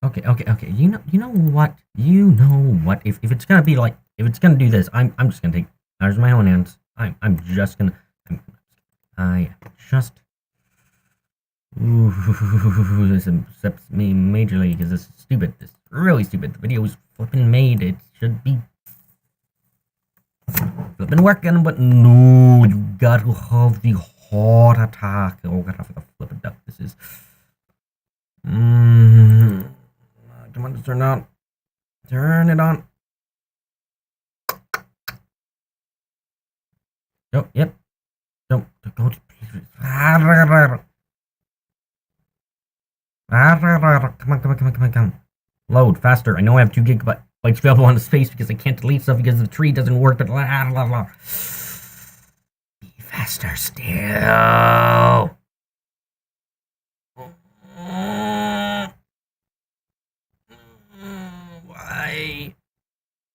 Okay. You know what? If it's gonna be like, if it's gonna do this, I'm just gonna take matters in my own hands. I'm just gonna, I just. Ooh, this upsets me majorly because this is stupid. This is really stupid. The video was flipping made. It should be flipping working, but no, you got to have the heart attack. Oh, gotta have the flipping duck. This is. Come on, just turn it on. Turn it on. Oh, yep. Don't go. Come on. Load faster. I know I have 2 gigabytes available on the space because I can't delete stuff because the tree doesn't work, but be faster still.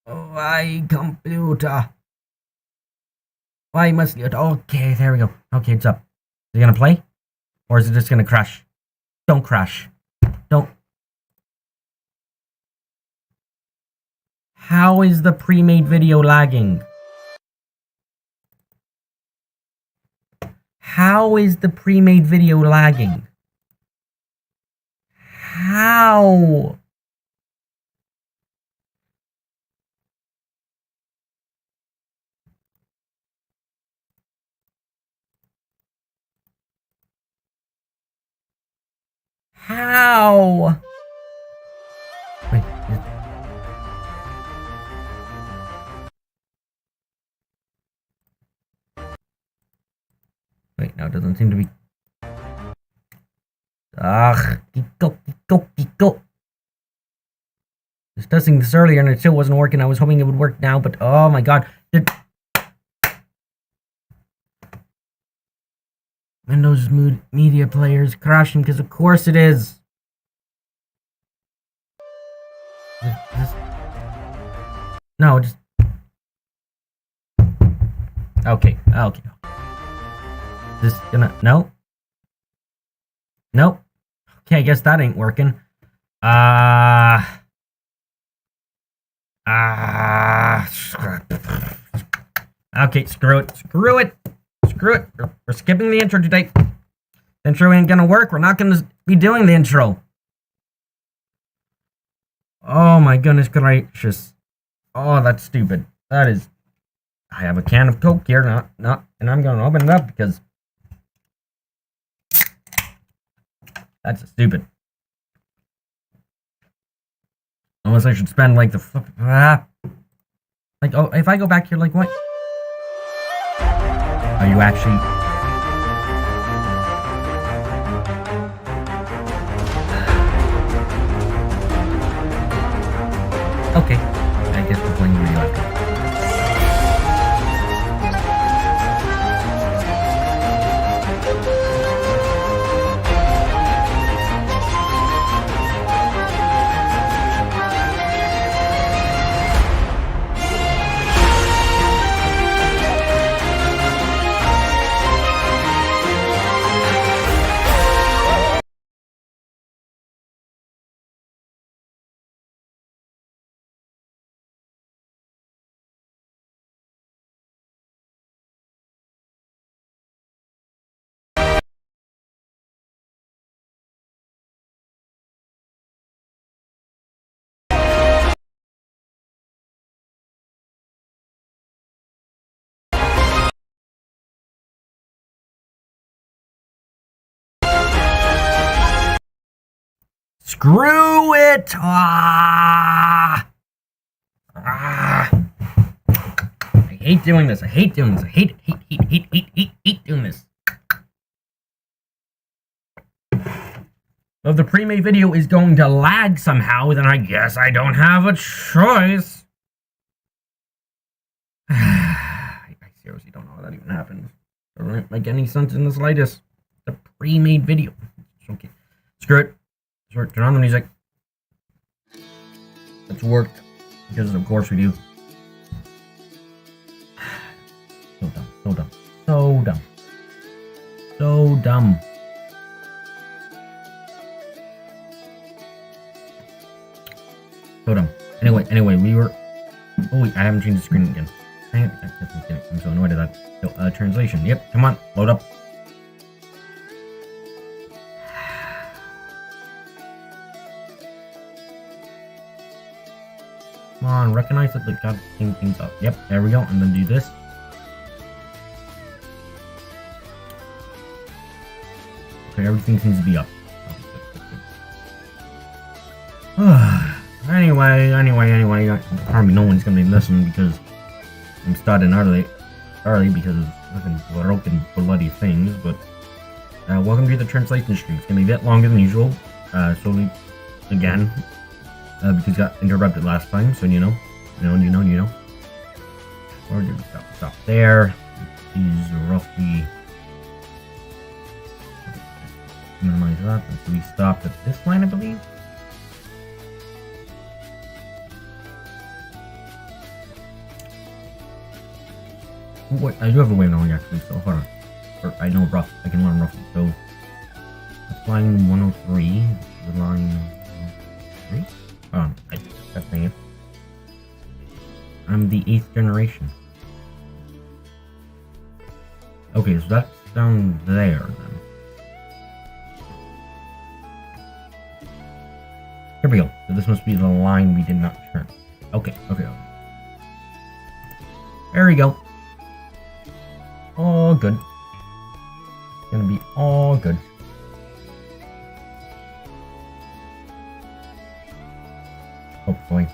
Why, computer? Why must you? Okay, there we go. Okay, it's up. Is it gonna play? Or is it just gonna crash? Don't crash. Don't. How is the pre-made video lagging? How is the pre-made video lagging? How? How? Wait. Wait, no, it doesn't seem to be. Go. I was testing this earlier and it still wasn't working. I was hoping it would work now, but oh my god. Windows Media Player is crashing because of course it is. No, just. Okay. This gonna. No. Nope. Okay, I guess that ain't working. Okay, screw it. We're skipping the intro today. The intro ain't gonna work. We're not gonna be doing the intro. Oh my goodness gracious. Oh, that's stupid. That is. I have a can of Coke here, and I'm gonna open it up because that's stupid. Unless I should spend like the like, oh, if I go back here, like what? Are you actually? Okay, I guess we're playing video after. Screw it! I hate doing this. I hate doing this. If the pre-made video is going to lag somehow, then I guess I don't have a choice. I seriously don't know how that even happens. It doesn't make any sense in the slightest. The pre-made video. Okay. Screw it. Turn on the music. It's worked. Because of course we do. So dumb. Anyway, we were. Oh wait, I haven't changed the screen again. I'm so annoyed at that. So, translation. Yep, come on, load up. Come on, recognize that the god things up. Yep, there we go, and then do this. Okay, everything seems to be up. Anyway, probably no one's gonna be listening because I'm starting early because of fucking broken bloody things, but welcome to the translation stream. It's gonna be a bit longer than usual, slowly again, because it got interrupted last time, so you know. Or did we stop there? Is roughly minimize that, and so we stopped at this line, I believe. Wait, I do have a way knowing actually, so hold on. Or I know rough, I can learn roughly. So that's line 103. The line 103? Hold on, that's thing it. I'm the 8th generation. Okay, so that's down there then. Here we go. So this must be the line we did not turn. Okay. There we go. All good. It's gonna be all good. Hopefully.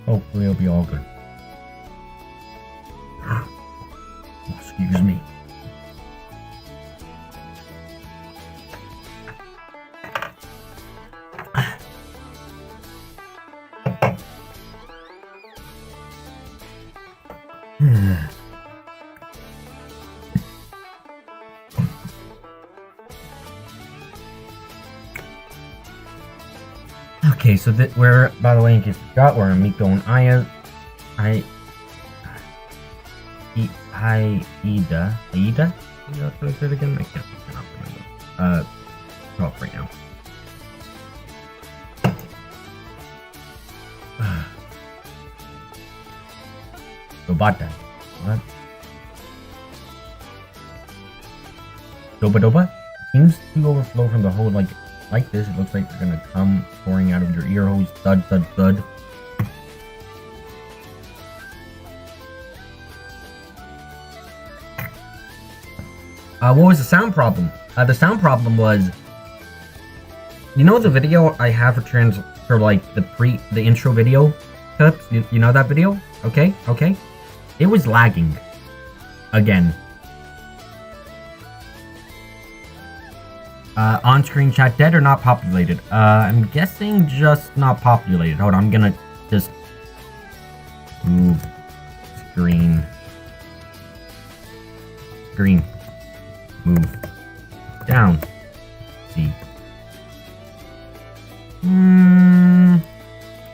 Hopefully it'll be all good. Oh, excuse me. Okay, so that we're, by the way, in case you forgot, we're in Miko and Ida. Is that what I said again? I cannot remember. Talk right now. Dobata. What? Doba? Seems to overflow from the hole like this. It looks like they're gonna come pouring out of your ear holes. Thud, thud, thud. What was the sound problem? The sound problem was, you know, the video I have for like the intro video clips. You know that video? Okay. It was lagging again. On-screen chat dead or not populated? I'm guessing just not populated. Hold on, I'm gonna just move screen. Move down. See.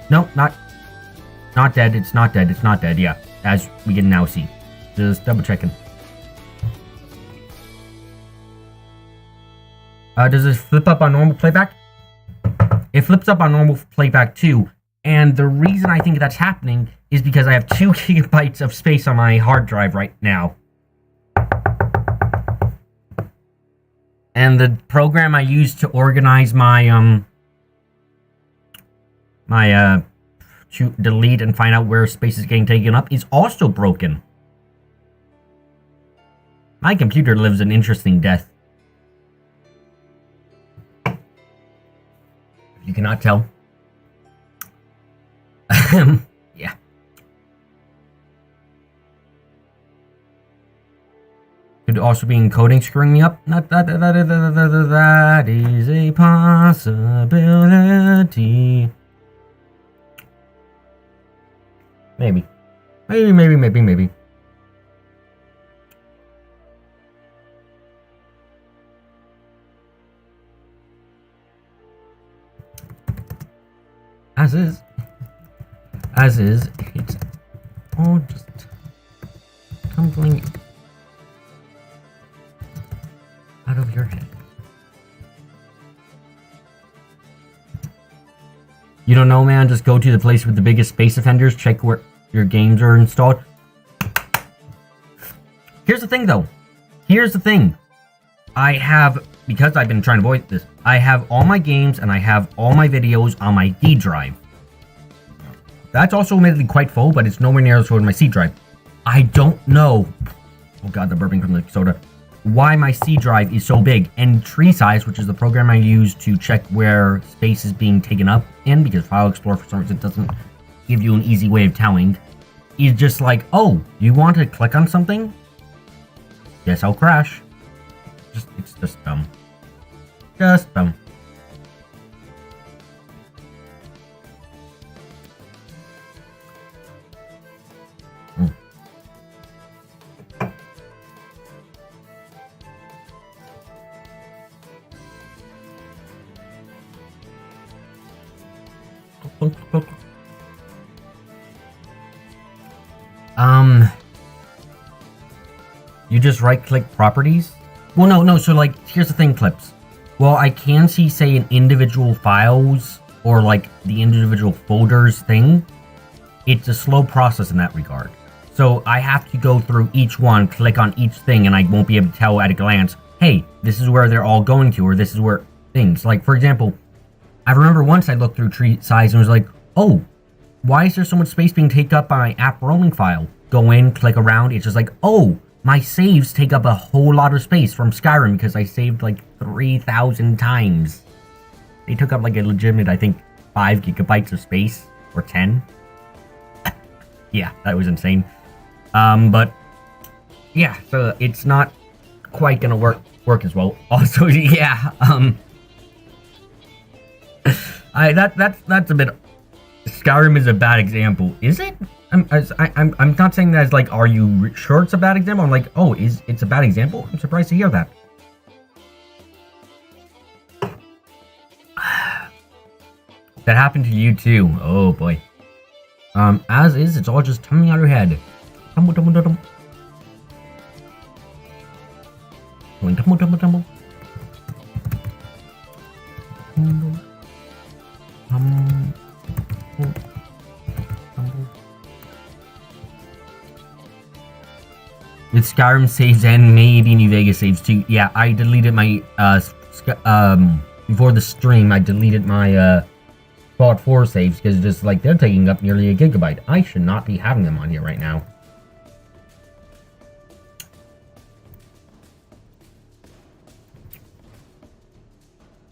No, not dead. It's not dead. Yeah, as we can now see. Just double checking. Does it flip up on normal playback? It flips up on normal playback too, and the reason I think that's happening is because I have 2 gigabytes of space on my hard drive right now. And the program I use to organize my, to delete and find out where space is getting taken up is also broken. My computer lives an interesting death. You cannot tell. Yeah. Could also be encoding screwing me up. Not that is a possibility. Maybe. As is, it's all just tumbling out of your head. You don't know, man? Just go to the place with the biggest space offenders, check where your games are installed. Here's the thing, though. Here's the thing. I have, because I've been trying to avoid this, I have all my games and I have all my videos on my D drive. That's also admittedly quite full, but it's nowhere near as full as my C drive. I don't know. Oh god, the burping from the soda. Why my C drive is so big. And Tree Size, which is the program I use to check where space is being taken up in, because File Explorer for some reason doesn't give you an easy way of telling, is just like, oh, you want to click on something? Guess I'll crash. It's just dumb. Just dumb. You just right-click properties? Well, no, so, like, here's the thing, Clips. Well, I can see, say, an individual files, or, like, the individual folders thing. It's a slow process in that regard. So, I have to go through each one, click on each thing, and I won't be able to tell at a glance, hey, this is where they're all going to, or this is where things. Like, for example, I remember once I looked through Tree Size and was like, oh, why is there so much space being taken up by my app roaming file? Go in, click around, it's just like, oh, my saves take up a whole lot of space from Skyrim because I saved like 3,000 times. They took up like a legitimate, I think, 5 gigabytes of space, or 10. Yeah, that was insane. But yeah, so it's not quite gonna work as well. Also, yeah, that's a bit. Skyrim is a bad example, is it? I'm not saying that as like, are you sure it's a bad example? I'm like, oh, it's a bad example? I'm surprised to hear that. That happened to you too. Oh boy. As is, it's all just coming out of your head. Tumble, tumble, tumble. Tumble, tumble, tumble. With Skyrim saves and maybe New Vegas saves too. Yeah, I deleted my before the stream. I deleted my Fallout 4 saves because just like they're taking up nearly a gigabyte. I should not be having them on here right now.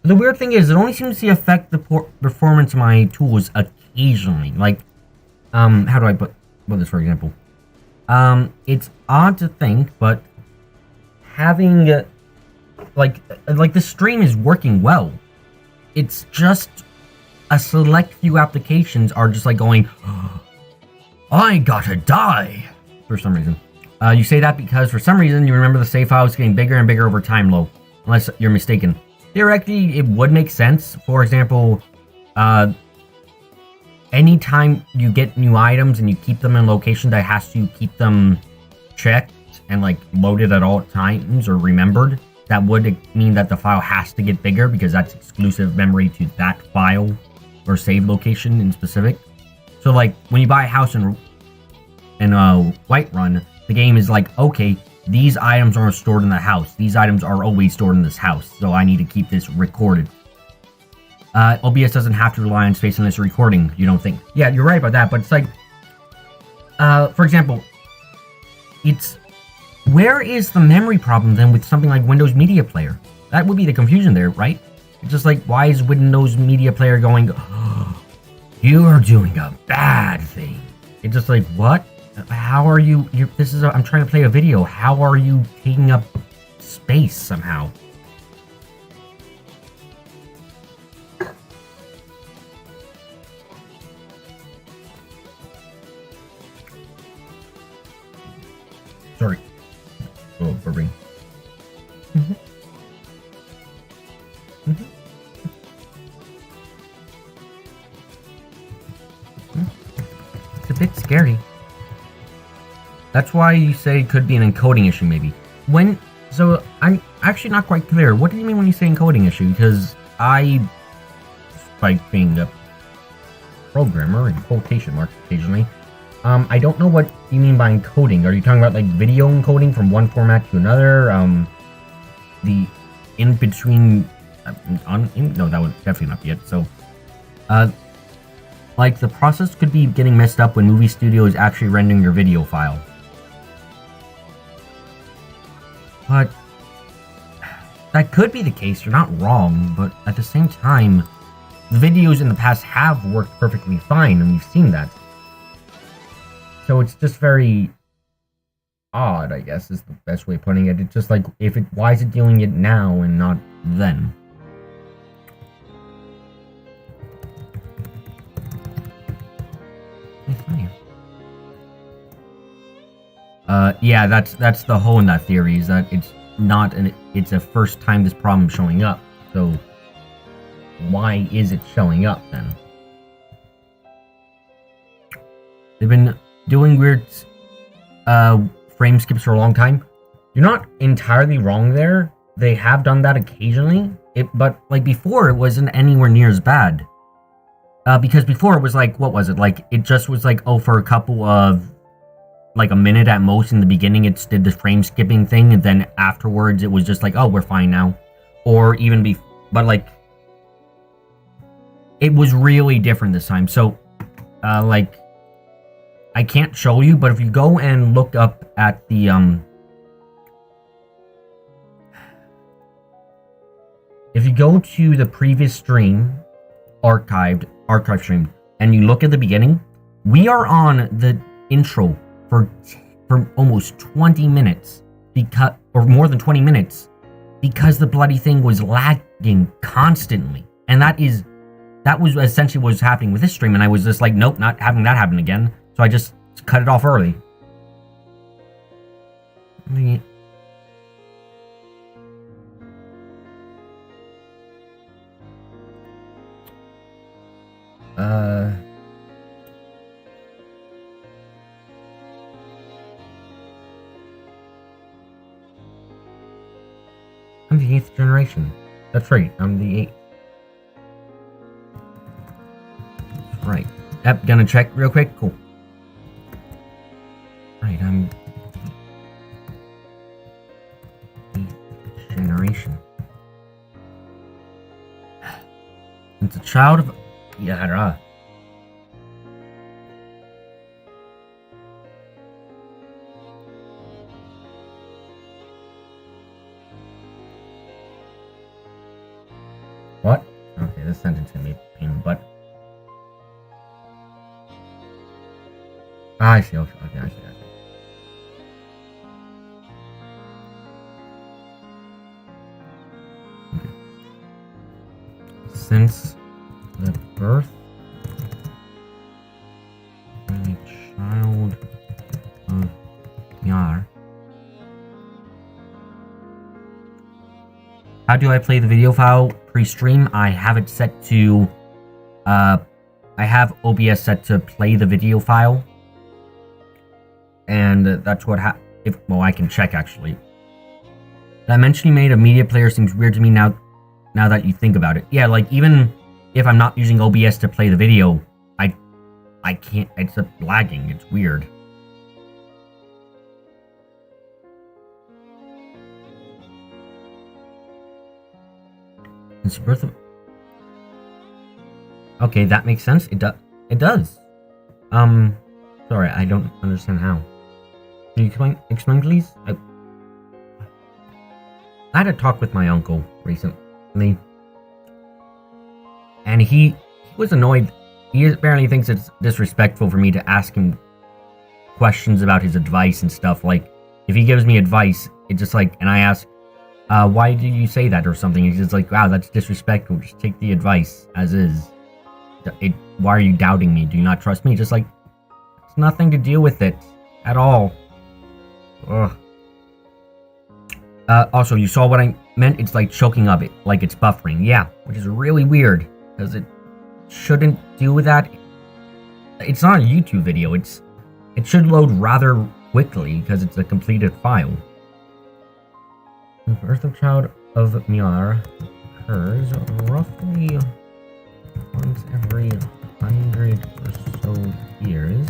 The weird thing is, it only seems to affect the performance of my tools occasionally. Like, how do I put this, for example? It's odd to think, but having, like the stream is working well. It's just a select few applications are just like going, oh, I gotta die, for some reason. You say that because for some reason you remember the save file is getting bigger and bigger over time, Low. Unless you're mistaken. Theoretically, it would make sense. For example, anytime you get new items and you keep them in a location that has to keep them checked and like loaded at all times or remembered, that would mean that the file has to get bigger because that's exclusive memory to that file or save location in specific. So like when you buy a house in Whiterun, the game is like, okay, these items are stored in the house. These items are always stored in this house, so I need to keep this recorded. OBS doesn't have to rely on space in this recording, you don't think? Yeah, you're right about that, but it's like, for example, it's, where is the memory problem then with something like Windows Media Player? That would be the confusion there, right? It's just like, why is Windows Media Player going, oh, you are doing a bad thing? It's just like, what? How are you, I'm trying to play a video. How are you taking up space somehow? Sorry. Oh, burping. It's a bit scary. That's why you say it could be an encoding issue, maybe. So I'm actually not quite clear. What do you mean when you say encoding issue? Because by being up. programmer, in quotation marks occasionally. I don't know what you mean by encoding. Are you talking about, like, video encoding from one format to another? The in-between... no, that would definitely not be it. So, like, the process could be getting messed up when Movie Studio is actually rendering your video file. But... that could be the case, you're not wrong, but at the same time, the videos in the past have worked perfectly fine, and we've seen that. So it's just very odd, I guess, is the best way of putting it. It's just like, why is it doing it now and not then? Yeah, that's the hole in that theory, is that it's not it's a first time this problem's showing up. So why is it showing up then? They've been doing weird frame skips for a long time. You're not entirely wrong there. They have done that occasionally. But like before, it wasn't anywhere near as bad. Because before it was like, what was it? Like, it just was like, oh, for a couple of, like a minute at most in the beginning, it did the frame skipping thing, and then afterwards it was just like, oh, we're fine now. Or even but like, it was really different this time. So, like, I can't show you, but if you go and look up at the, if you go to the previous stream, archive stream, and you look at the beginning, we are on the intro for almost 20 minutes, or more than 20 minutes, because the bloody thing was lagging constantly. And that was essentially what was happening with this stream, and I was just like, nope, not having that happen again. So I just cut it off early. I'm the 8th generation. That's right, I'm the 8th. That's right. Yep, gonna check real quick. Cool. Right, I'm 8th generation. It's a child of Yara. What? Okay, this sentence can be a pain in the butt. I see, okay, I see. Okay. Since the birth of a child of Yar. How do I play the video file pre-stream? I have it set to, I have OBS set to play the video file. And that's what well, I can check actually. That mention you made of media player seems weird to me now that you think about it. Yeah, like even if I'm not using OBS to play the video, I can't, it's lagging, it's weird. It's birth of... Okay, that makes sense. It does. Sorry, I don't understand how. Can you explain please? I had a talk with my uncle recently, and he was annoyed. He apparently thinks it's disrespectful for me to ask him questions about his advice and stuff. Like, if he gives me advice, it's just like, and I ask, why did you say that or something? He's just like, wow, that's disrespectful. Just take the advice as is. Why are you doubting me? Do you not trust me? Just like, it's nothing to do with it at all. Ugh. Also, you saw what I meant? It's like choking up, like it's buffering. Yeah, which is really weird, because it shouldn't do with that. It's not a YouTube video. It should load rather quickly, because it's a completed file. The birth of child of Miar occurs roughly once every 100 or so years.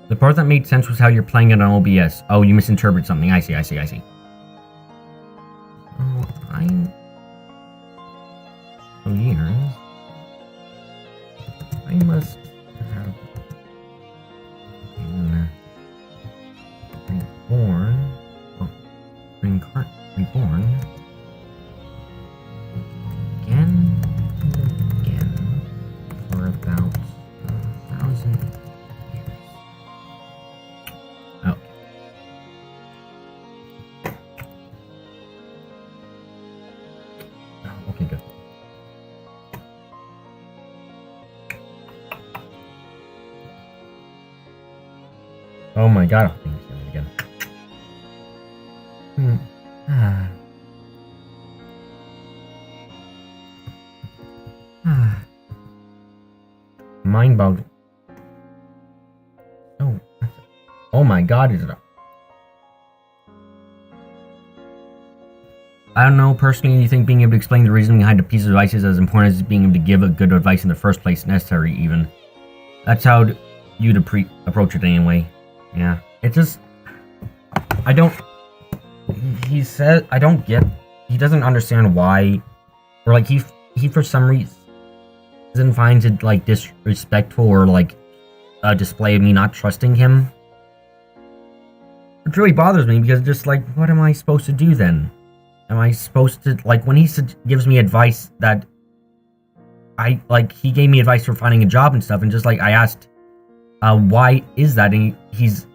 The part that made sense was how you're playing it on OBS. Oh, you misinterpret something. I see. Oh, years. I must have been reborn. Oh, reborn. Again and again for about 1,000 years. Oh. Okay, good. Oh my god, I'll think it's doing it again. Mind-boggling. Oh my god, is it? I don't know, personally, you think being able to explain the reason behind a piece of advice is as important as being able to give a good advice in the first place, necessary even. That's how you'd approach it anyway. Yeah, it just... I don't... He said... I don't get... He doesn't understand why... Or, like, he for some reason finds it, like, disrespectful or, like, a display of me not trusting him. It really bothers me because just, like, what am I supposed to do then? Am I supposed to... Like, when he gives me advice that... he gave me advice for finding a job and stuff, and just, like, I asked... why is that? And he's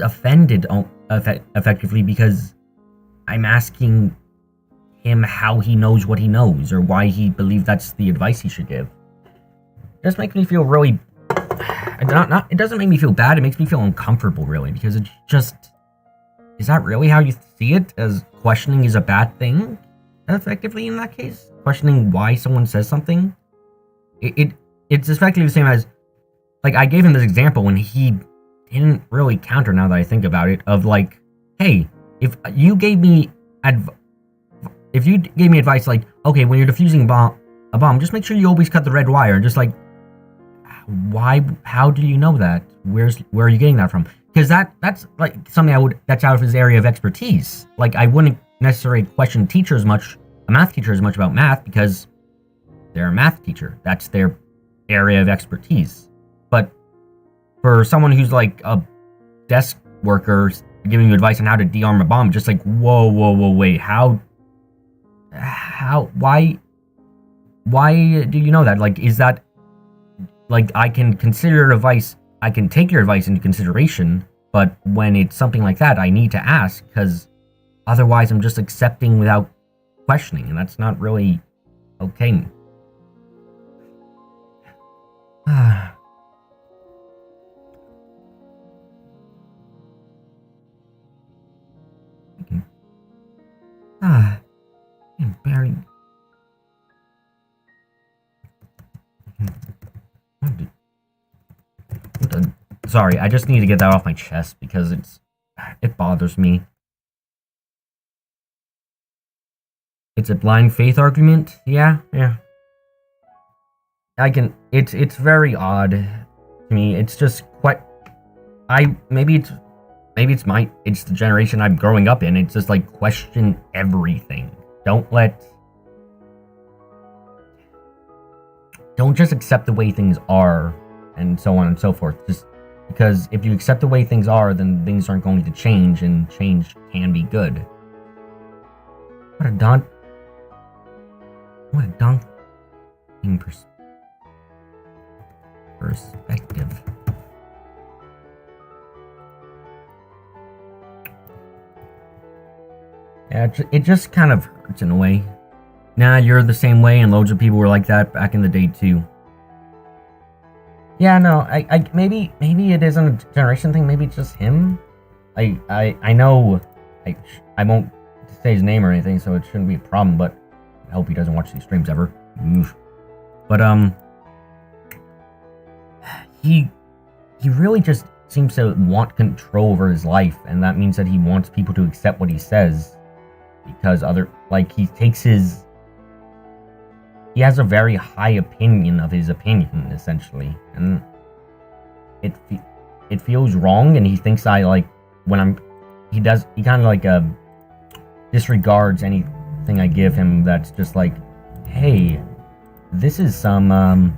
offended effectively because I'm asking him how he knows what he knows or why he believes that's the advice he should give. It just makes me feel really... It doesn't make me feel bad, it makes me feel uncomfortable, really, because it just... Is that really how you see it? As questioning is a bad thing? Effectively, in that case? Questioning why someone says something? It's effectively the same as... Like, I gave him this example when he didn't really counter, now that I think about it, of like, hey, if you gave me advice like, okay, when you're defusing a bomb, just make sure you always cut the red wire. Just like, why? How do you know that? Where are you getting that from? Because that's like something that's out of his area of expertise. Like, I wouldn't necessarily question a math teacher as much about math because they're a math teacher. That's their area of expertise. But for someone who's like a desk worker giving you advice on how to de-arm a bomb, just like, whoa, wait, why do you know that? Like, is that, like, I can consider your advice, I can take your advice into consideration, but when it's something like that, I need to ask, because otherwise I'm just accepting without questioning, and that's not really okay. I'm barely... Sorry, I just need to get that off my chest because it bothers me. It's a blind faith argument? Yeah. It's very odd to me. It's just quite... Maybe it's the generation I'm growing up in. It's just like, question everything. Don't just accept the way things are, and so on and so forth. Just because if you accept the way things are, then things aren't going to change, and change can be good. What a daunting perspective. Yeah, it just kind of hurts in a way. Nah, you're the same way, and loads of people were like that back in the day too. Yeah, no, maybe it isn't a generation thing. Maybe it's just him. I know, I won't say his name or anything, so it shouldn't be a problem. But I hope he doesn't watch these streams ever. Oof. But he he really just seems to want control over his life, and that means that he wants people to accept what he says, because he has a very high opinion of his opinion, essentially, and it feels wrong, and he thinks he kind of like disregards anything I give him that's just like, hey, this is some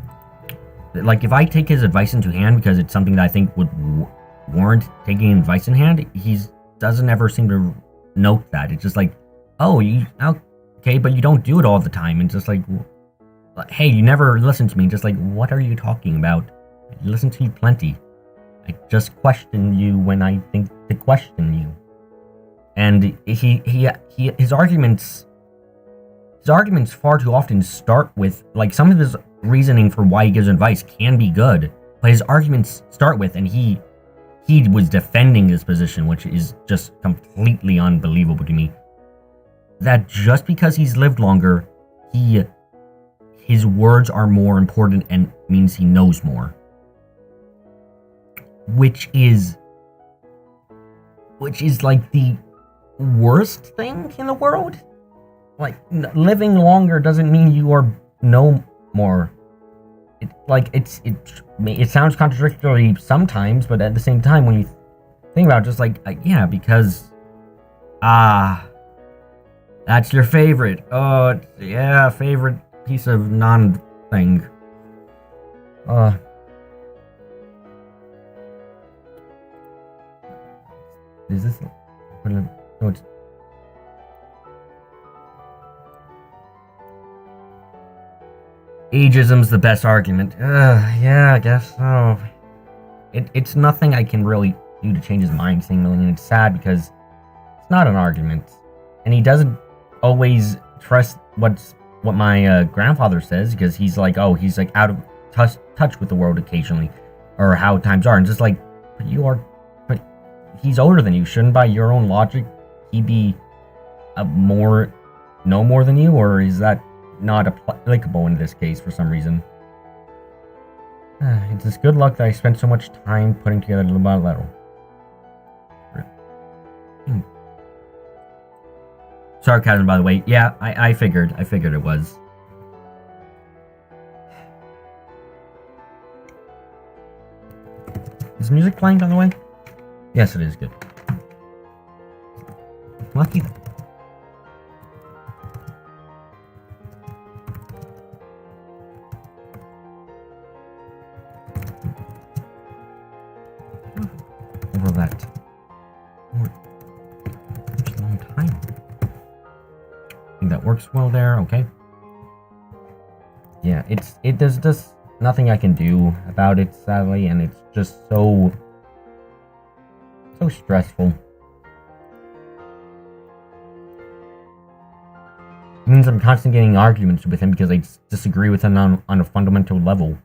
like, if I take his advice into hand because it's something that I think would warrant taking advice in hand, he doesn't ever seem to note that. It's just like, oh, okay, but you don't do it all the time. And just like, hey, you never listen to me. Just like, what are you talking about? I listen to you plenty. I just question you when I think to question you. And his arguments far too often start with, like, some of his reasoning for why he gives advice can be good, but his arguments start with, and he was defending his position, which is just completely unbelievable to me, that just because he's lived longer, his words are more important and means he knows more. Which is like the worst thing in the world. Like, living longer doesn't mean you know more. It sounds contradictory sometimes, but at the same time, when you think about it, just like, yeah, because that's your favorite. Oh, yeah, favorite piece of non-thing. Is this? No, it's. Ageism's the best argument. Yeah, I guess so. It's nothing I can really do to change his mind, seemingly, and it's sad because it's not an argument. And he doesn't always trust what my grandfather says, because he's like out of touch with the world occasionally, or how times are, and just like, but he's older than you. Shouldn't, by your own logic, he be know more than you, or is that not applicable in this case for some reason? It's just good luck that I spent so much time putting together little by little. Sarcasm, by the way. Yeah, I figured it was. Is music playing, by the way? Yes, it is. Good. Lucky then. Over that. Such a long time. I think that works well there. Okay. Yeah, there's just nothing I can do about it, sadly, and it's just so stressful. It means I'm constantly getting arguments with him because I disagree with him on a fundamental level.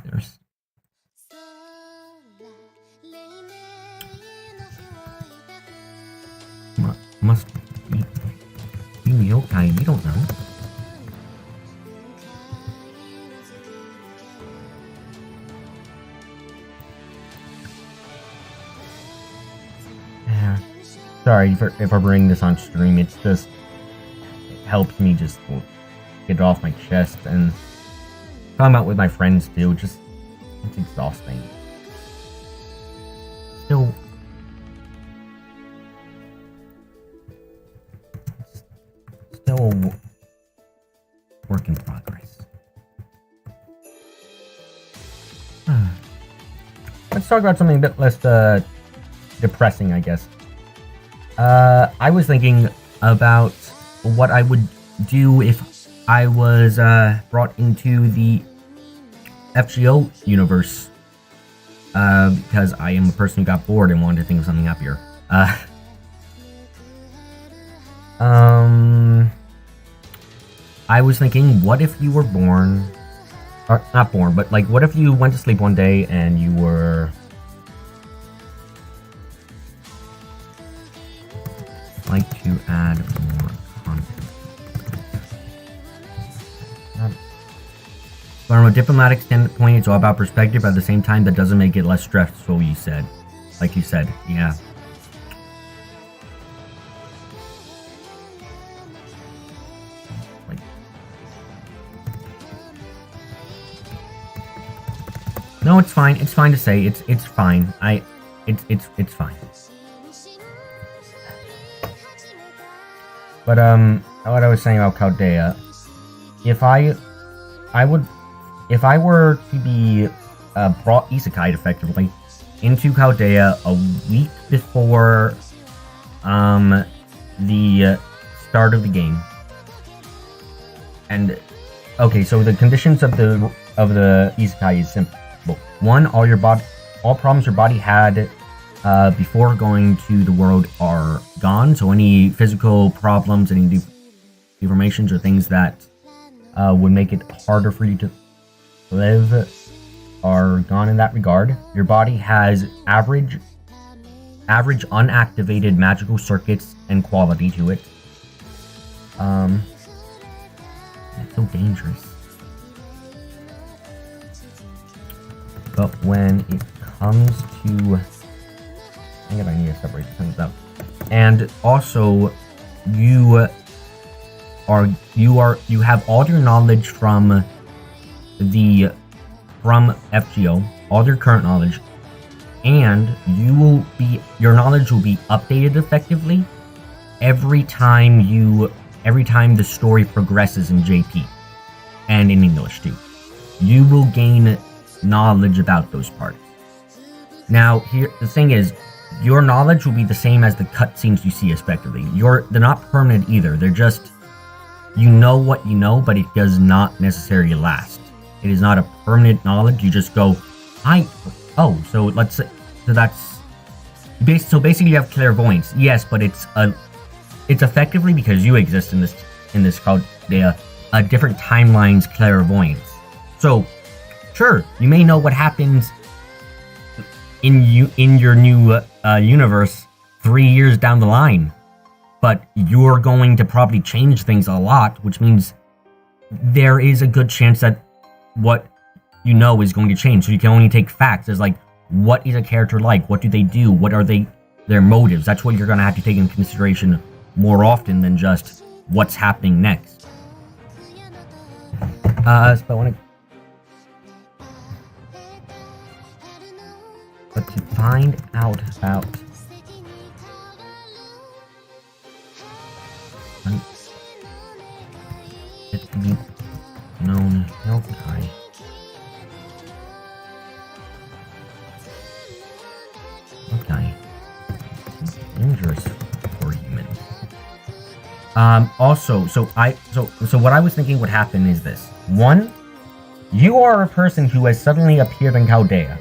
There's... Must be yokai, you don't know. Yeah. Sorry if I bring this on stream, it helps me just get it off my chest, and talking about with my friends too, it's exhausting. Still work in progress. Let's talk about something a bit less depressing, I guess. I was thinking about what I would do if I was brought into the FGO universe, because I am a person who got bored and wanted to think of something happier. I was thinking, what if you were born, or not born, but like, what if you went to sleep one day and you were like to add more content? From a diplomatic standpoint, it's all about perspective. At the same time, that doesn't make it less stressful, you said. Like you said, yeah. Like, no, it's fine. It's fine to say. It's fine. It's fine. But what I was saying about Chaldea, if I were to be brought isekai effectively into Chaldea a week before the start of the game, and okay, so the conditions of the isekai is simple. One, all problems your body had before going to the world are gone. So any physical problems, any deformations, or things that would make it harder for you to live are gone in that regard. Your body has average unactivated magical circuits and quality to it. It's so dangerous. But when it comes to, I think I need to separate things up. And also, you have all your knowledge from FGO, all your current knowledge, and your knowledge will be updated effectively every time the story progresses in JP and in English too. You will gain knowledge about those parts. Now, here the thing is, your knowledge will be the same as the cutscenes you see, respectively. They're not permanent either. They're just, you know what you know, but it does not necessarily last. It is not a permanent knowledge. You just go, so let's say, so basically you have clairvoyance. Yes, but it's effectively, because you exist in this called a different timelines clairvoyance. So, sure, you may know what happens in your new universe 3 years down the line, but you're going to probably change things a lot, which means there is a good chance that what you know is going to change. So you can only take facts as like, what is a character like? What do they do? What are their motives? That's what you're going to have to take into consideration more often than just what's happening next. But to find out about it to be known Yokai. Okay. It's dangerous for humans. Also, so what I was thinking would happen is this. One, you are a person who has suddenly appeared in Chaldea.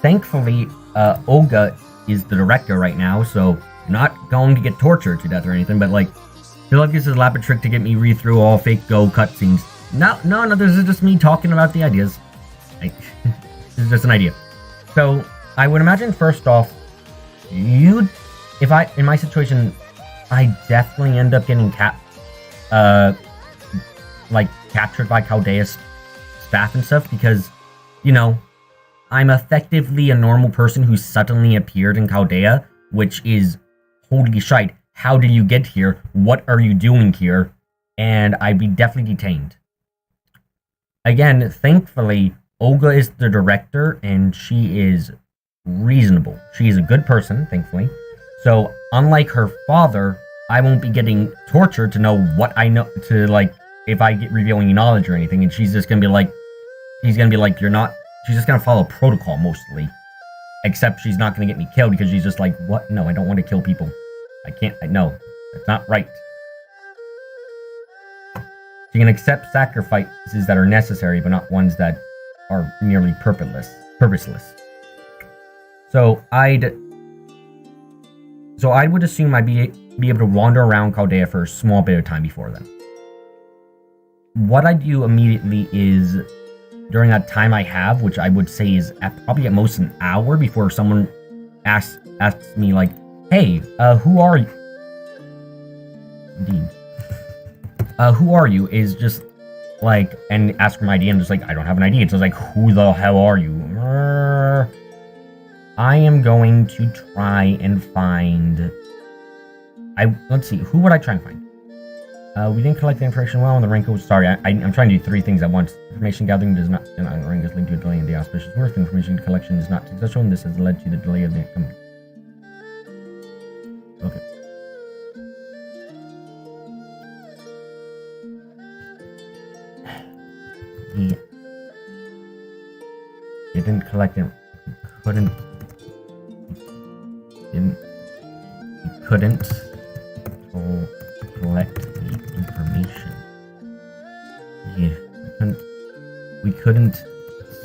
Thankfully, Olga is the director right now, so you're not going to get tortured to death or anything, but like, I feel like this is a elaborate trick to get me read through all fake Go cutscenes. No, this is just me talking about the ideas. This is just an idea. So, I would imagine first off, in my situation, I definitely end up getting captured by Chaldea's staff and stuff, because, you know, I'm effectively a normal person who suddenly appeared in Chaldea, which is, holy shite, how did you get here? What are you doing here? And I'd be definitely detained. Again, thankfully, Olga is the director, and she is reasonable. She is a good person, thankfully. So, unlike her father, I won't be getting tortured to know what I know, if I get revealing knowledge or anything, and she's just gonna be like, you're not. She's just gonna follow protocol mostly, except she's not gonna get me killed because she's just like, what? No, I don't want to kill people. I can't. No, that's not right. She can accept sacrifices that are necessary, but not ones that are merely purposeless. So I would assume I'd be able to wander around Chaldea for a small bit of time before then. What I do immediately is, during that time I have, which I would say is probably at most an hour before someone asks me like, hey, who are you? Indeed. Who are you? Is just, like, and ask for my ID, and just like, I don't have an ID. It's just like, who the hell are you? I am going to try and find... let's see, who would I try and find? We didn't collect the information well on the rank. Sorry, I'm trying to do 3 things at once. Information gathering does not, and the rank is linked to a delay in the auspicious work. Information collection is not successful, and this has led to the delay of the company. Okay. He didn't collect it. Couldn't collect the information. Yeah, we couldn't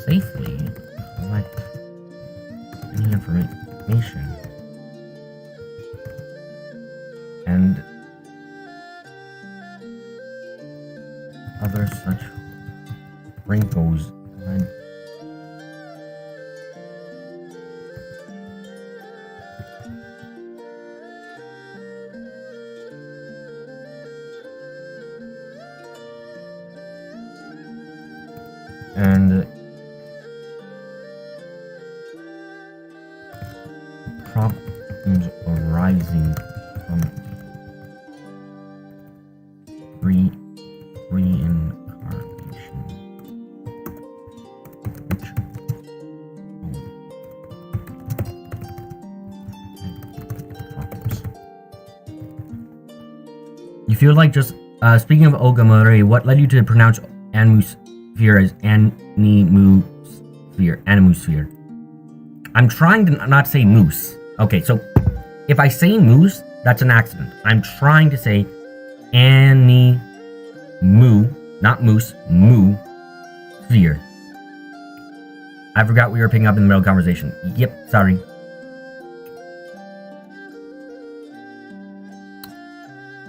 safely collect any information. And other such wrinkles. And problems arising from reincarnation. You feel like just speaking of Ogamori, what led you to pronounce Animusphere as Animusphere? I'm trying to not say moose. Okay, so if I say moose, that's an accident. I'm trying to say not moose, sphere. I forgot we were picking up in the middle of the conversation. Yep, sorry.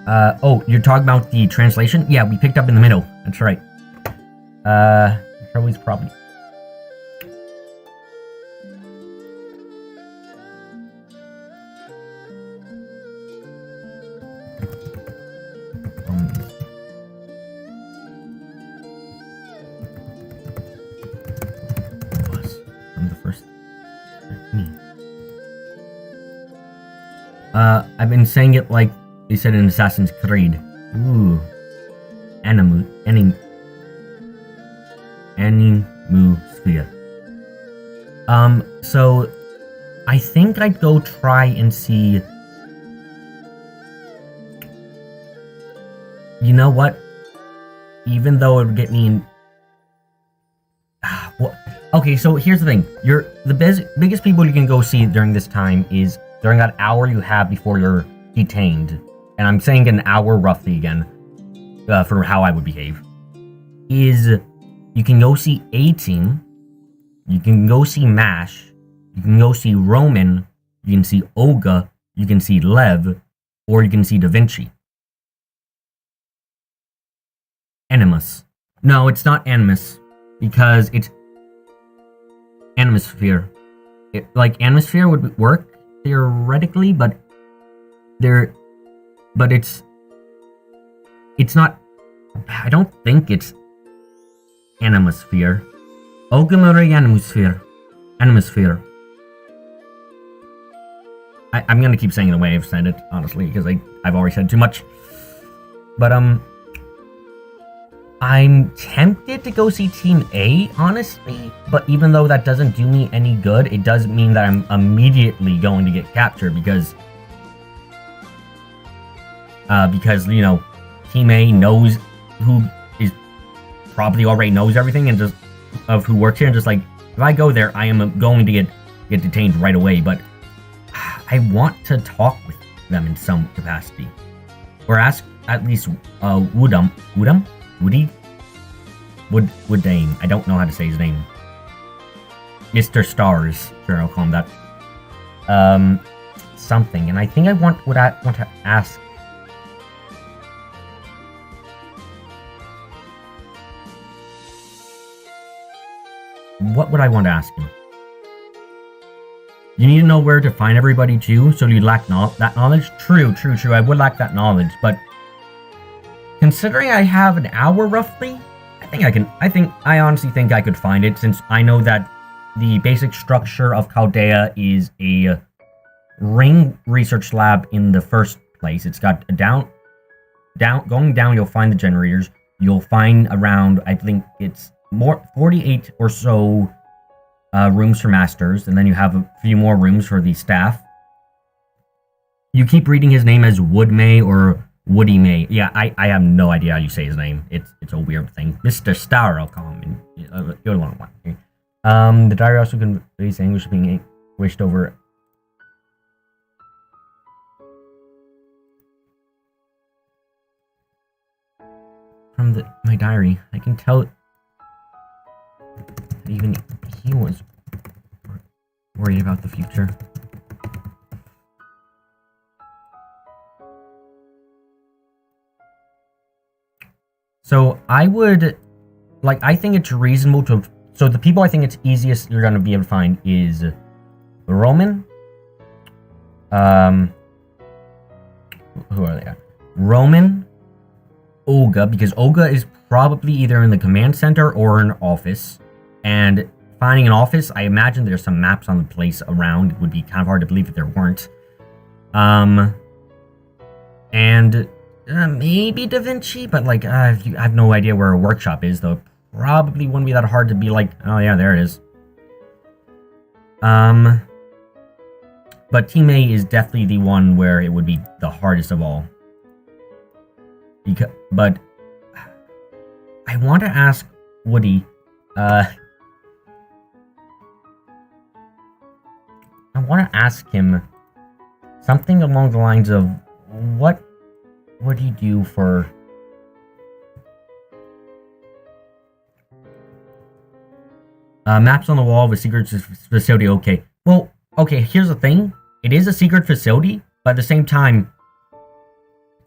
Oh, you're talking about the translation? Yeah, we picked up in the middle. That's right. Charlie's probably... from the first... I've been saying it like they said in Assassin's Creed. Ooh. Animusphere. So I think I'd go try and see. You know what? Even though it would get me in. Well, okay, so here's the thing. The biggest people you can go see during this time is during that hour you have before you're detained. And I'm saying an hour roughly again, for how I would behave. Is you can go see A-Team, you can go see MASH, you can go see Roman, you can see Olga, you can see Lev, or you can see Da Vinci. Animus. No, it's not Animus, because it's Animusphere. Animusphere would work theoretically, but it's not. I don't think it's Animusphere. Ogamori Animusphere. I'm gonna keep saying it the way I've said it, honestly, because I've already said too much. But I'm tempted to go see Team A, honestly. But even though that doesn't do me any good, it does mean that I'm immediately going to get captured because you know, Team A knows who is probably already knows everything and just of who works here, and just like, if I go there, I am going to get detained right away. But I want to talk with them in some capacity, or ask at least Woodame. I don't know how to say his name. Mr. Stars, sure, I'll call him that. Something, and I think I want to ask. What would I want to ask him? You need to know where to find everybody too, so you lack that knowledge? True. I would lack that knowledge, but considering I have an hour roughly, I honestly think I could find it, since I know that the basic structure of Chaldea is a ring research lab in the first place. It's got a going down, you'll find the generators. You'll find around, I think it's 48 or so rooms for masters, and then you have a few more rooms for the staff. You keep reading his name as Woodmay or Woody May. Yeah, I have no idea how you say his name. It's a weird thing. Mr. Star, I'll call him. You're the one. Okay. The diary also conveys anguish being wished over. From my diary, I can tell that even he was worried about the future. So I think it's reasonable to. So the people I think it's easiest you're gonna be able to find is Roman. Who are they? Roman, Olga, because Olga is probably either in the command center or an office. And finding an office, I imagine there's some maps on the place around. It would be kind of hard to believe if there weren't. And maybe Da Vinci, but like I have no idea where a workshop is, though. Probably wouldn't be that hard to be like, oh yeah, there it is. But Team A is definitely the one where it would be the hardest of all. But I want to ask Woody, I want to ask him something along the lines of, what would he do for... maps on the wall of a secret facility, okay. Well, okay, here's the thing. It is a secret facility, but at the same time,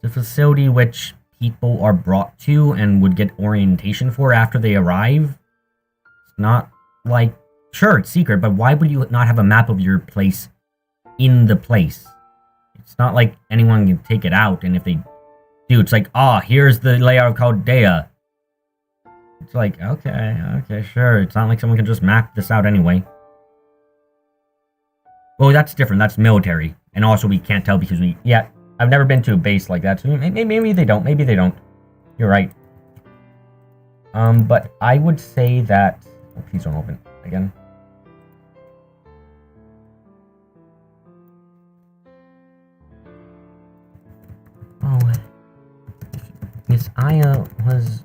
it's a facility which people are brought to and would get orientation for after they arrive. It's not like... Sure, it's secret, but why would you not have a map of your place in the place? It's not like anyone can take it out, and if they do, it's like, here's the layout of Chaldea. It's like, okay, sure. It's not like someone can just map this out anyway. Well, that's different. That's military. And also, we can't tell because I've never been to a base like that, so maybe they don't. Maybe they don't. You're right. But I would say that... Oh, please don't open again. Oh, Miss Aya was...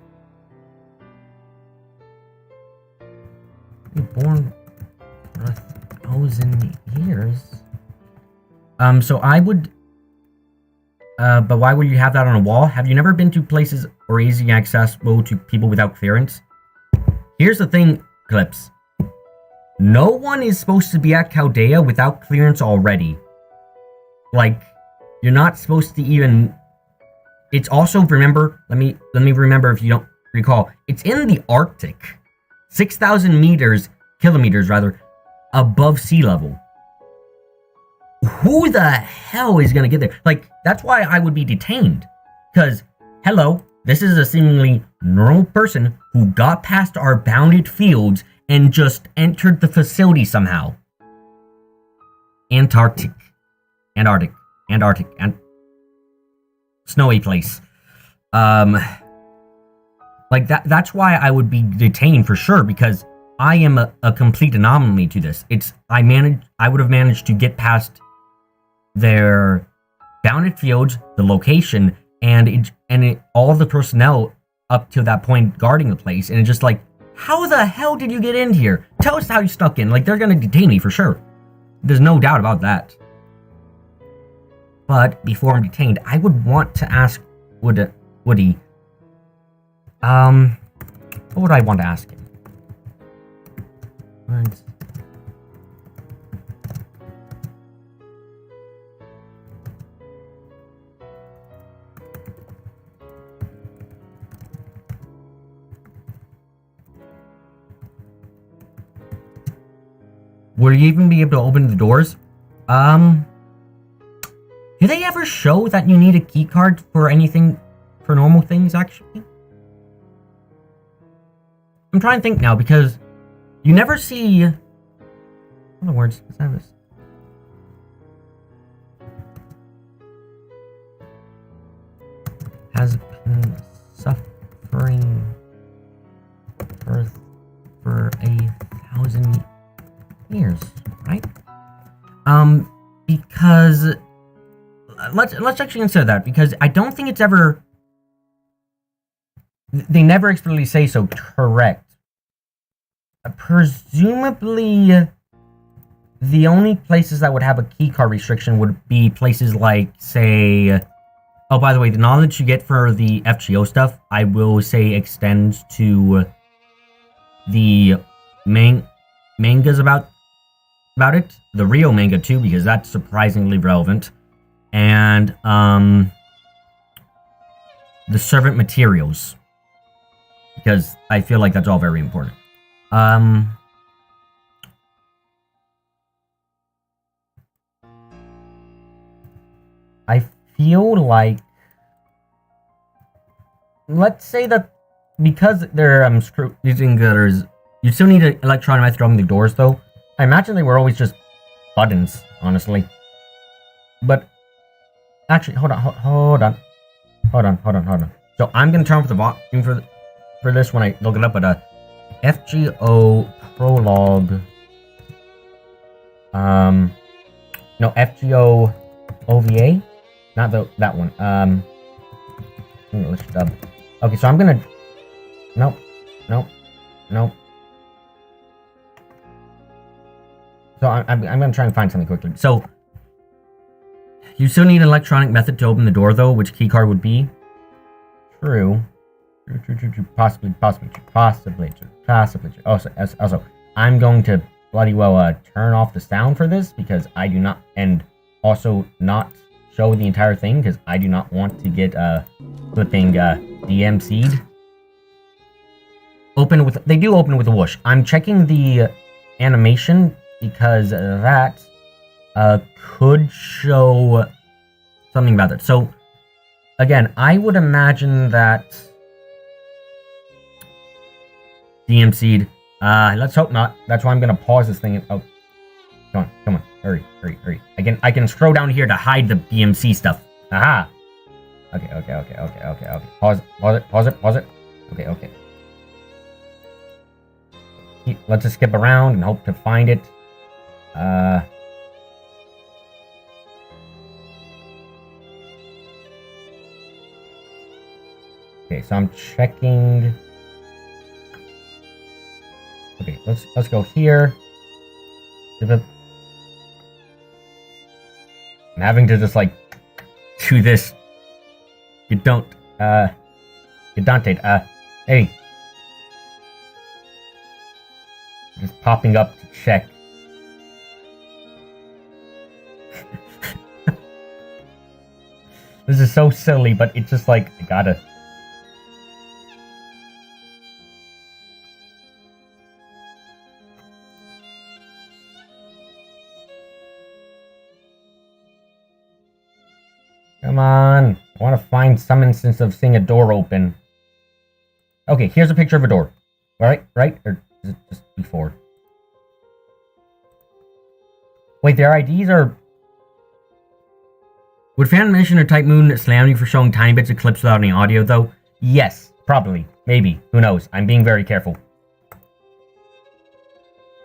born for 1,000 years. So I would... but why would you have that on a wall? Have you never been to places or easy accessible to people without clearance? Here's the thing, Clips. No one is supposed to be at Chaldea without clearance already. Like, you're not supposed to even... It's also, remember, let me remember if you don't recall, it's in the Arctic. 6,000 kilometers above sea level. Who the hell is gonna get there? Like, that's why I would be detained. Because, hello, this is a seemingly normal person who got past our bounded fields and just entered the facility somehow. Antarctic, and snowy place. Like, that's why I would be detained for sure, because I am a complete anomaly to this. I would have managed to get past their bounded fields, the location, and all the personnel up to that point guarding the place, and it's just like, how the hell did you get in here? Tell us how you snuck in. Like, they're gonna detain me for sure. There's no doubt about that. But before I'm detained, I would want to ask Woody. What would I want to ask him? Will you even be able to open the doors? Do they ever show that you need a key card for anything, for normal things, actually? I'm trying to think now because you never see. In other words, let's have this. Has been suffering for 1,000 years, right? Because let's actually consider that, because I don't think it's ever. They never explicitly say so. Correct. Presumably, the only places that would have a keycard restriction would be places like, say. Oh, by the way, the knowledge you get for the FGO stuff, I will say extends to the mangas about it, the real manga too, because that's surprisingly relevant, and the servant materials, because I feel like that's all very important. I feel like, let's say that because they're using gutters, you still need an electronic method to open the doors, though. I imagine they were always just buttons, honestly. But actually, hold on. So I'm gonna turn off the volume for this when I look it up. But FGO prologue. No, FGO OVA. Not that one. English dub. Okay, so I'm gonna. Nope. So I'm gonna try and find something quickly. So you still need an electronic method to open the door, though. Which keycard would be? True. Possibly true. Also, I'm going to bloody well turn off the sound for this because I do not, and also not show the entire thing because I do not want to get flipping DMC'd. They do open with a whoosh. I'm checking the animation because that could show something about it. So again, I would imagine that DMC'd. Let's hope not. That's why I'm gonna pause this thing. Oh, come on, hurry. I can scroll down here to hide the DMC stuff. Aha. Okay. Pause it. Okay. Let's just skip around and hope to find it. Okay, so I'm checking. Okay, let's go here. I'm having to just like do this. You don't hey. Just popping up to check. This is so silly, but it's just like, I gotta. Come on. I want to find some instance of seeing a door open. Okay, here's a picture of a door. Right? Or is it just before? Wait, their IDs are... Would Phantom Mission or Type Moon slam you for showing tiny bits of clips without any audio, though? Yes, probably. Maybe. Who knows? I'm being very careful.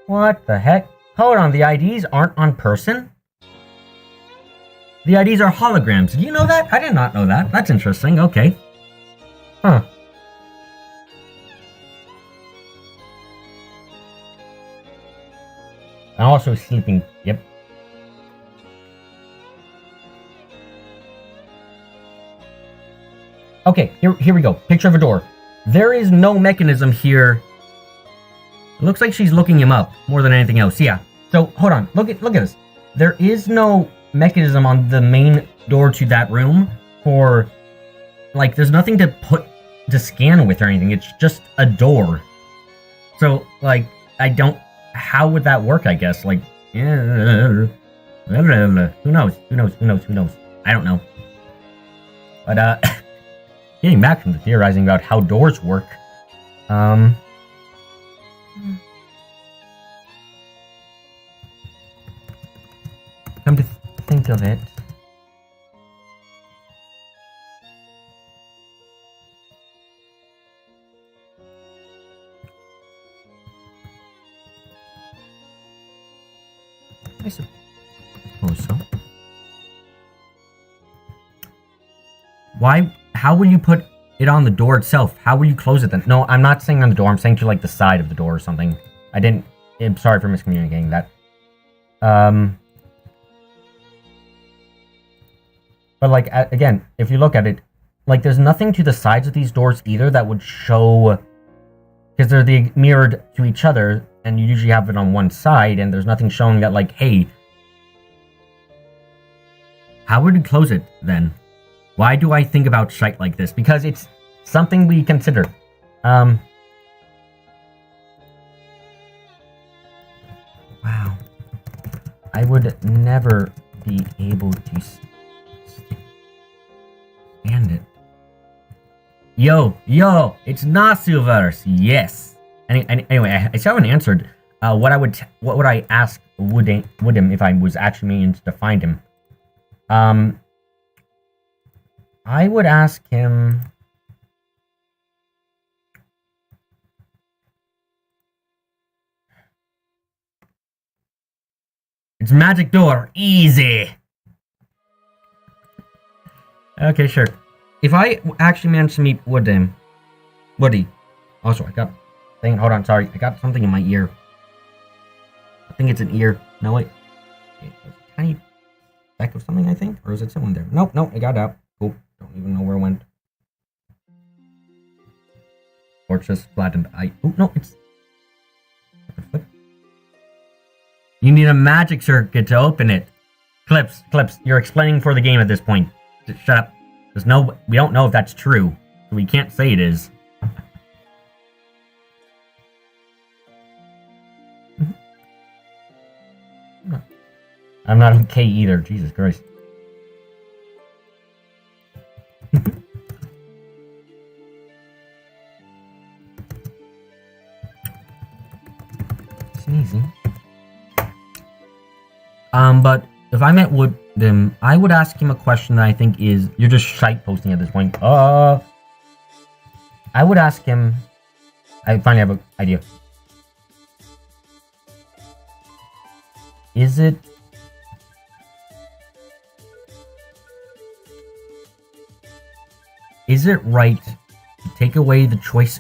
What the heck? Hold on, the IDs aren't on person? The IDs are holograms. Do you know that? I did not know that. That's interesting. Okay. Huh. I'm also sleeping. Yep. Okay, here we go. Picture of a door. There is no mechanism here. It looks like she's looking him up more than anything else. Yeah. So hold on. Look at this. There is no mechanism on the main door to that room for, like, there's nothing to scan with or anything. It's just a door. So, like, how would that work, I guess? Like, yeah, who knows? I don't know. But, getting back from the theorizing about how doors work, Come to think of it, I suppose so. Why? How will you put it on the door itself? How will you close it then? No, I'm not saying on the door. I'm saying to like the side of the door or something. I'm sorry for miscommunicating that. But like again, if you look at it, like there's nothing to the sides of these doors either that would show, because they're mirrored to each other, and you usually have it on one side, and there's nothing showing that like, hey, how would you close it then? Why do I think about shite like this? Because it's something we consider. Wow. I would never be able to stand it. Yo, it's Nasuverse. Yes. Anyway, I still haven't answered. What would I ask Woodham if I was actually meaning to find him? I would ask him. It's magic door, easy. Okay, sure. If I actually managed to meet Woody. Also, I got. Hold on, sorry. I got something in my ear. I think it's an ear. No, wait. A tiny speck of something, I think? Or is it someone there? Nope, I got it out. Cool. Don't even know where it went. Or it's just flattened. Oh, no, it's. You need a magic circuit to open it. Clips, you're explaining for the game at this point. Just shut up. We don't know if that's true. So we can't say it is. I'm not okay either. Jesus Christ. Sneezing. But if I met Woodham, I would ask him a question that I think is... You're just shite posting at this point. I would ask him... I finally have an idea. Is it right to take away the choice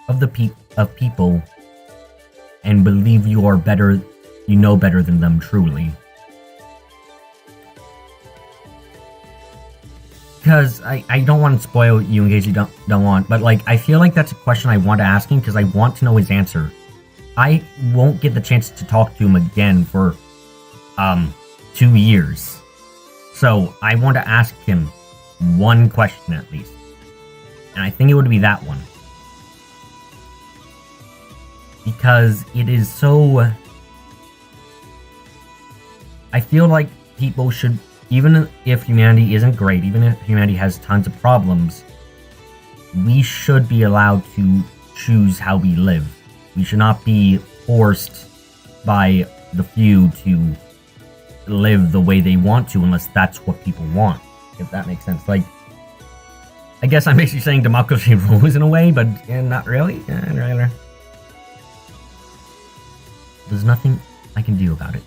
of the people and believe you are better, you know better than them truly? Because I don't want to spoil you in case you don't want, but like I feel like that's a question I want to ask him because I want to know his answer. I won't get the chance to talk to him again for 2 years. So I want to ask him one question at least. And I think it would be that one. Because it is so... I feel like people should, even if humanity isn't great, even if humanity has tons of problems, we should be allowed to choose how we live. We should not be forced by the few to live the way they want to unless that's what people want. If that makes sense. Like, I guess I'm basically saying democracy rules in a way, but not really. Rather. There's nothing I can do about it.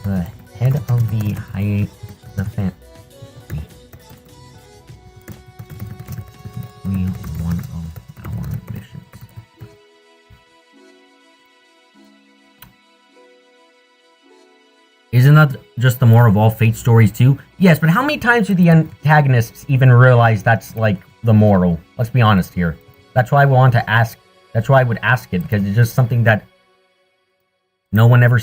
The head of the family. One of our missions. Isn't that just the more of all fate stories too? Yes, but how many times do the antagonists even realize that's like the moral? Let's be honest here. That's why I want to ask. That's why I would ask it, because it's just something that no one ever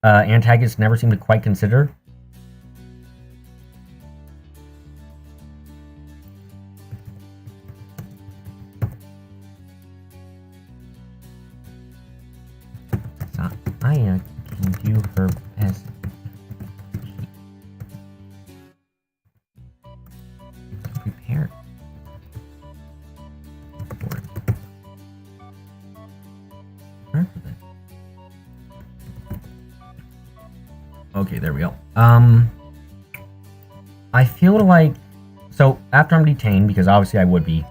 antagonists never seem to quite consider. Aya can do her best Okay, there we go. I feel like... So, after I'm detained, because obviously I would be,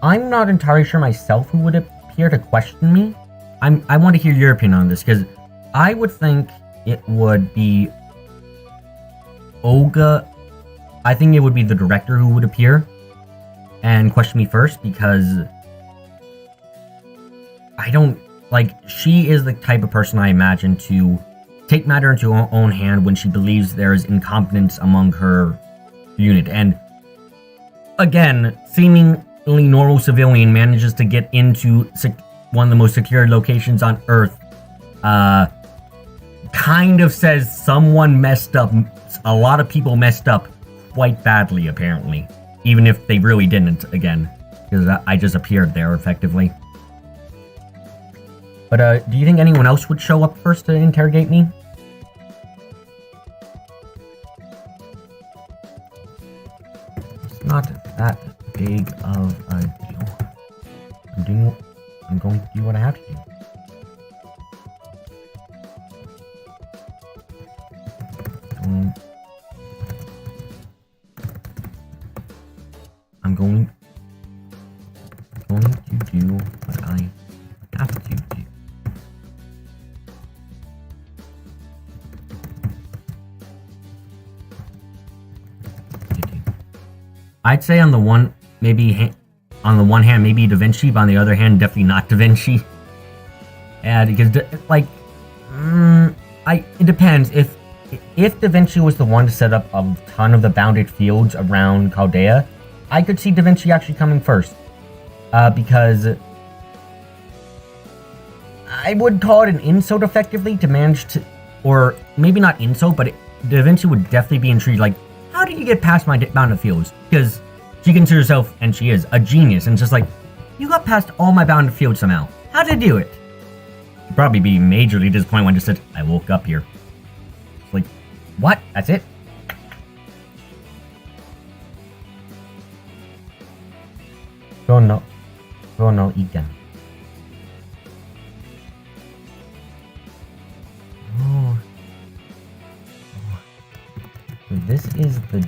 I'm not entirely sure myself who would appear to question me. I want to hear your opinion on this, because I would think it would be Olga. I think it would be the director who would appear and question me first, because I don't... Like, she is the type of person I imagine to take matter into her own hand when she believes there is incompetence among her unit. And, again, seemingly normal civilian manages to get into one of the most secure locations on Earth. Kind of says someone messed up. A lot of people messed up quite badly, apparently. Even if they really didn't, again. Because I just appeared there, effectively. But, do you think anyone else would show up first to interrogate me? It's not that big of a deal. I'm going to do what I have to do. I'm going to do what I have to do. I'd say on the one hand, maybe Da Vinci, but on the other hand, definitely not Da Vinci. Yeah, because, like, it depends. If Da Vinci was the one to set up a ton of the bounded fields around Chaldea, I could see Da Vinci actually coming first. Because I would call it an insult, effectively, to manage to... Or, maybe not insult, but Da Vinci would definitely be intrigued, like, how did you get past my bounded fields? Because she considers herself, and she is, a genius, and it's just like, you got past all my bounded fields somehow. How did you do it? She'd probably be majorly disappointed when I just said, I woke up here. It's like, what? That's it? No, igen. So this is the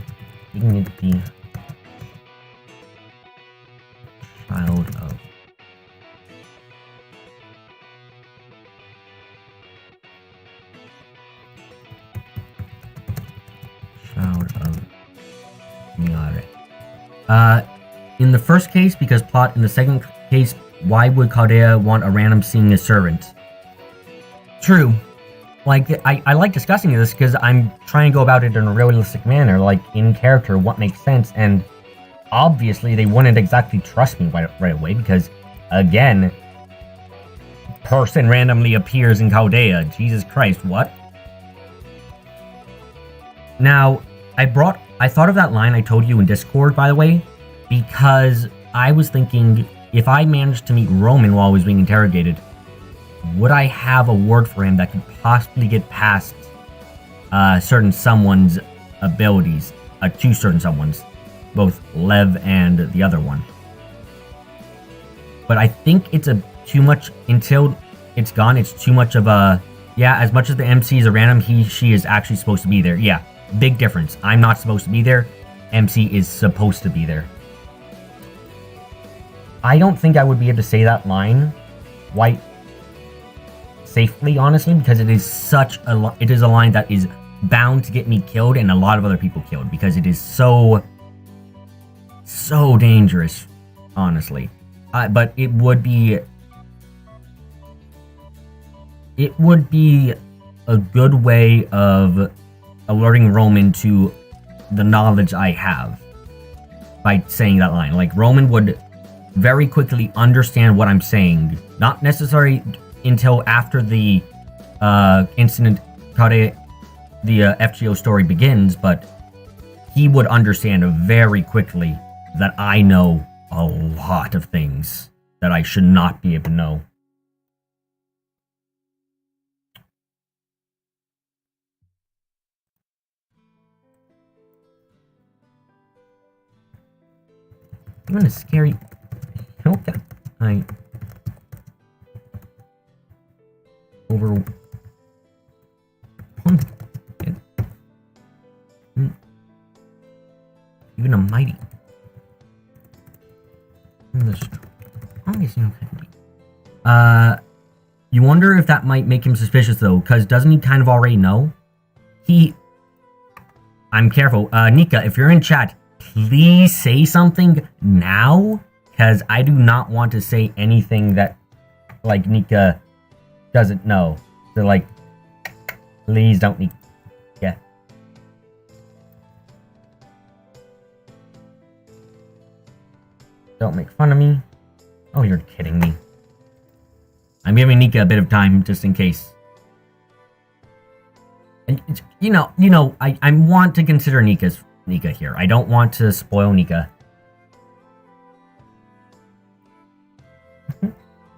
dignity child of Miare. In the first case, because plot. In the second case, why would Chaldea want a random seeing a servant? True. Like, I like discussing this because I'm trying to go about it in a realistic manner, like, in character, what makes sense, and obviously they wouldn't exactly trust me right away, because, again, person randomly appears in Chaldea. Jesus Christ, what? Now, I thought of that line I told you in Discord, by the way, because I was thinking, if I managed to meet Roman while I was being interrogated, would I have a word for him that could possibly get past certain someone's abilities, two certain someone's, both Lev and the other one. But I think it's too much, until it's gone, it's too much of a, yeah, as much as the MC is a random, she is actually supposed to be there. Yeah, big difference. I'm not supposed to be there. MC is supposed to be there. I don't think I would be able to say that line quite safely, honestly, because it is it is a line that is bound to get me killed and a lot of other people killed, because it is so dangerous, honestly. But it would be a good way of alerting Roman to the knowledge I have by saying that line. Like, Roman would very quickly understand what I'm saying, not necessarily until after the incident, the FGO story begins, but he would understand very quickly that I know a lot of things that I should not be able to know. Even a scary... Okay. Over... even a mighty. The strongest could be. You wonder if that might make him suspicious though, because doesn't he kind of already know? I'm careful. Nika, if you're in chat, please say something now, because I do not want to say anything that, like, Nika doesn't know. So, like, please don't Nika. Yeah. Don't make fun of me. Oh, you're kidding me. I'm giving Nika a bit of time just in case. And you know, I want to consider Nika here. I don't want to spoil Nika.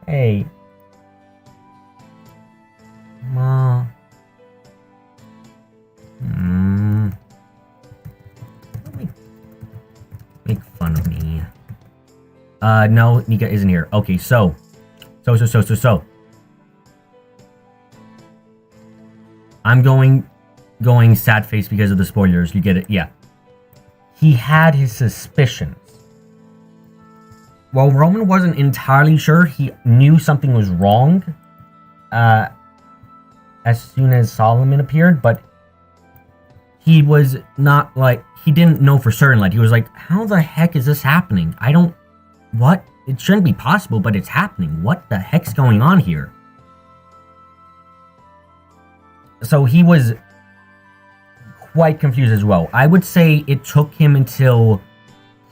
Hey. Ma. Don't make fun of me. No, Nika isn't here. Okay, so. I'm going sad face because of the spoilers. You get it? Yeah. He had his suspicions. While Roman wasn't entirely sure, he knew something was wrong as soon as Solomon appeared, but he was not like, he didn't know for certain. Like, he was like, how the heck is this happening? What? It shouldn't be possible, but it's happening. What the heck's going on here? So he was quite confused as well. I would say it took him until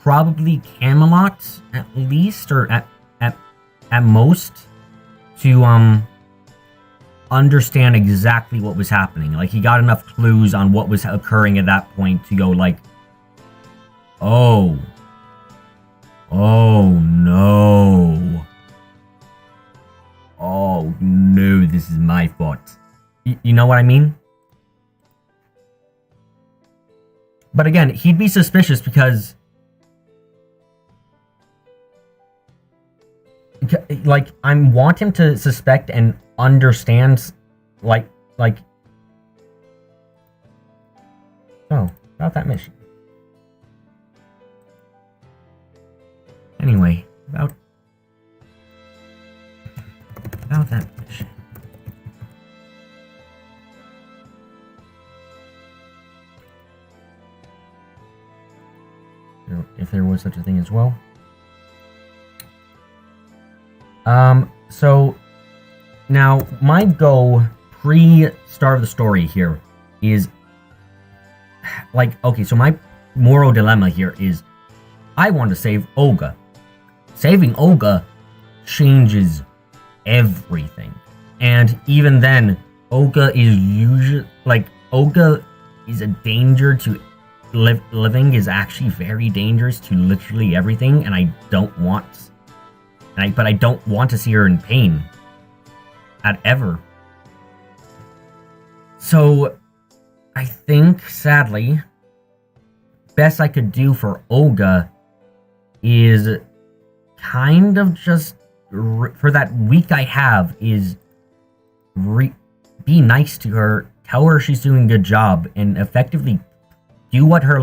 probably Camelot, at least, or at most, to understand exactly what was happening. Like, he got enough clues on what was occurring at that point to go like, oh no. Oh no, this is my fault. You know what I mean? But again, he'd be suspicious because, like, I want him to suspect and understand, like, oh, about that mission. Anyway, about that mission. If there was such a thing as well. So now my goal pre-start of the story here is like, okay, so my moral dilemma here is I want to save Olga. Saving Olga changes everything. And even then, Olga is usually, like, Olga is a danger to living, is actually very dangerous to literally everything, and I don't want to see her in pain at ever. So I think, sadly, best I could do for Olga is kind of just for that week I have is be nice to her, tell her she's doing a good job, and effectively do what her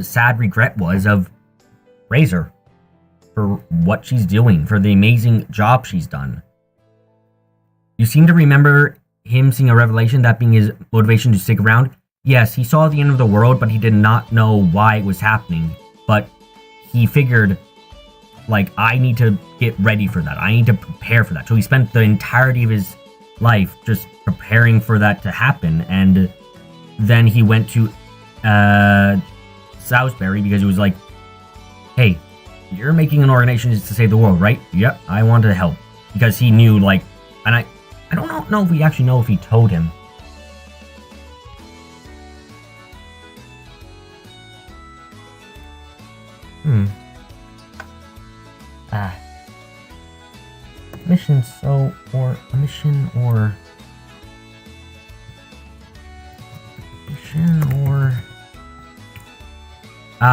sad regret was of praise her for what she's doing, for the amazing job she's done. You seem to remember him seeing a revelation, that being his motivation to stick around. Yes, he saw the end of the world, but he did not know why it was happening. But he figured, like, I need to get ready for that. I need to prepare for that. So he spent the entirety of his life just preparing for that to happen. And then he went to Salisbury because he was like, hey, you're making an organization to save the world, right? Yep, I want to help. Because he knew, like, and I don't know if we actually know if he told him. Mission,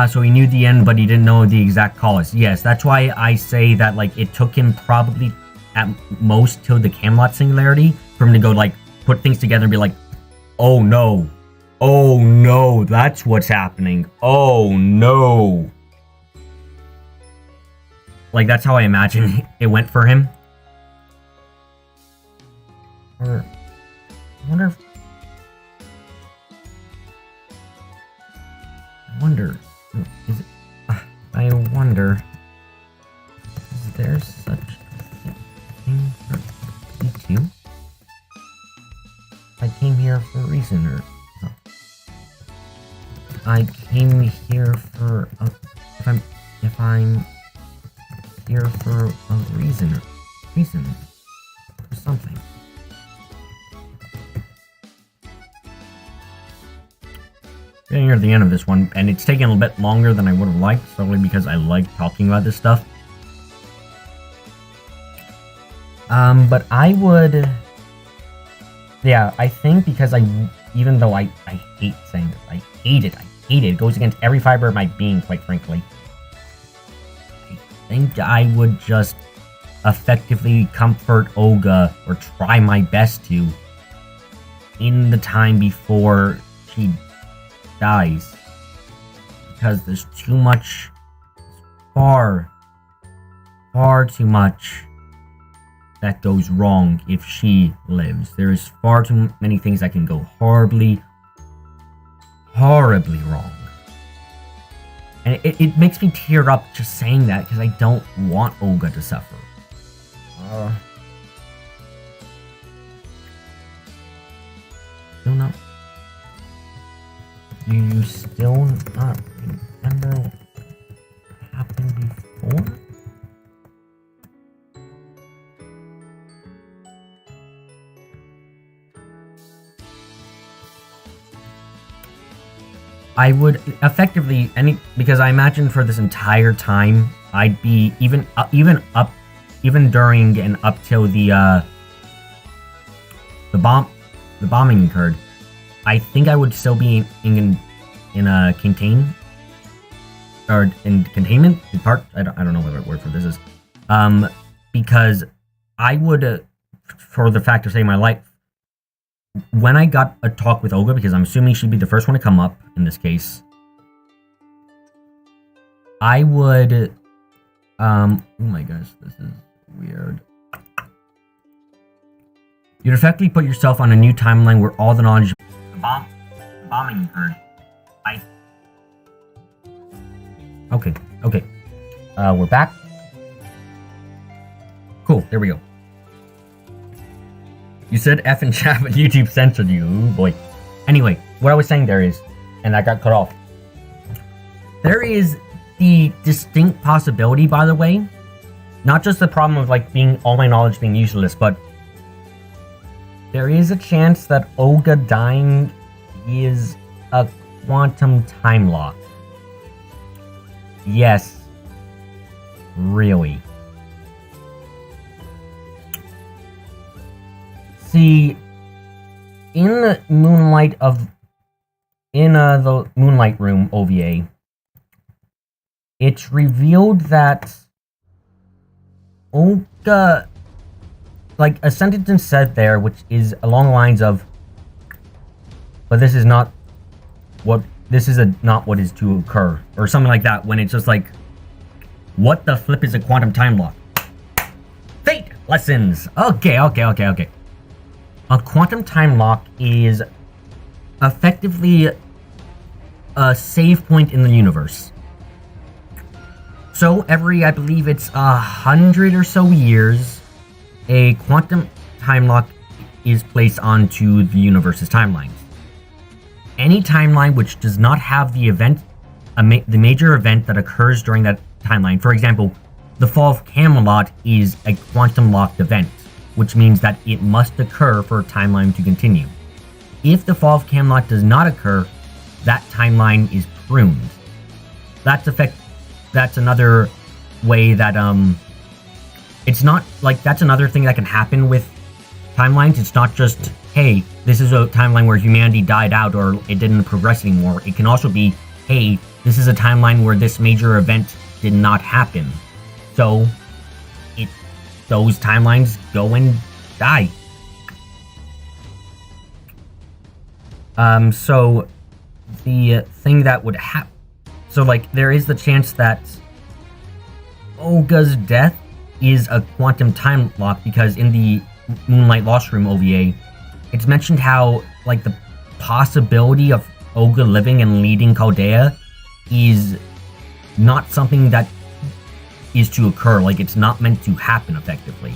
so he knew the end, but he didn't know the exact cause. Yes, that's why I say that, like, it took him probably at most till the Camelot Singularity for him to go, like, put things together and be like, oh no, Oh no, that's what's happening. Oh no. Like, that's how I imagine it went for him. Or, I wonder is it, I wonder, is there such a thing for E2? I came here for a reason, or no. I came here for a, if I'm here for a reason, or something. Getting near the end of this one, and it's taking a little bit longer than I would have liked, solely because I like talking about this stuff. But I would... Yeah, I think because even though I hate saying this, I hate it, it goes against every fiber of my being, quite frankly. I think I would just effectively comfort Olga, or try my best to, in the time before she dies, because there's too much, far too much that goes wrong if she lives. There is far too many things that can go horribly wrong. And it makes me tear up just saying that, because I don't want Olga to suffer. Still not. Do you still not remember what happened before? I would effectively because I imagine for this entire time I'd be even during and up till the bombing occurred. I think I would still be in a containment part. I don't know what the word for this is. Because I would, for the fact of saving my life, when I got a talk with Olga, because I'm assuming she'd be the first one to come up in this case, I would, oh my gosh, this is weird. You'd effectively put yourself on a new timeline where all the knowledge the bombing occurred. Okay. We're back. Cool, there we go. You said F and chat, but YouTube censored you. Ooh, boy. Anyway, what I was saying there is, and I got cut off. There is the distinct possibility, by the way, not just the problem of like all my knowledge being useless, but there is a chance that Olga dying is a quantum time lock. Yes. Really. See, in the Moonlight Room OVA, it's revealed that Olga, like, a sentence said there, which is along the lines of, but this is not what is to occur, or something like that, when it's just like, what the flip is a quantum time lock? Fate lessons! Okay. A quantum time lock is effectively a save point in the universe. So every, I believe it's 100 or so years, a quantum time lock is placed onto the universe's timelines. Any timeline which does not have the event, the major event that occurs during that timeline, for example, the fall of Camelot is a quantum locked event, which means that it must occur for a timeline to continue. If the fall of Camelot does not occur, that timeline is pruned. That's another way that, it's not, like, that's another thing that can happen with timelines. It's not just, hey, this is a timeline where humanity died out or it didn't progress anymore. It can also be, hey, this is a timeline where this major event did not happen. So, those timelines go and die. So the thing that would happen. So, like, there is the chance that Olga's death is a quantum time lock because in the Moonlight Lost Room OVA, it's mentioned how, like, the possibility of Olga living and leading Chaldea is not something that is to occur. Like, it's not meant to happen effectively.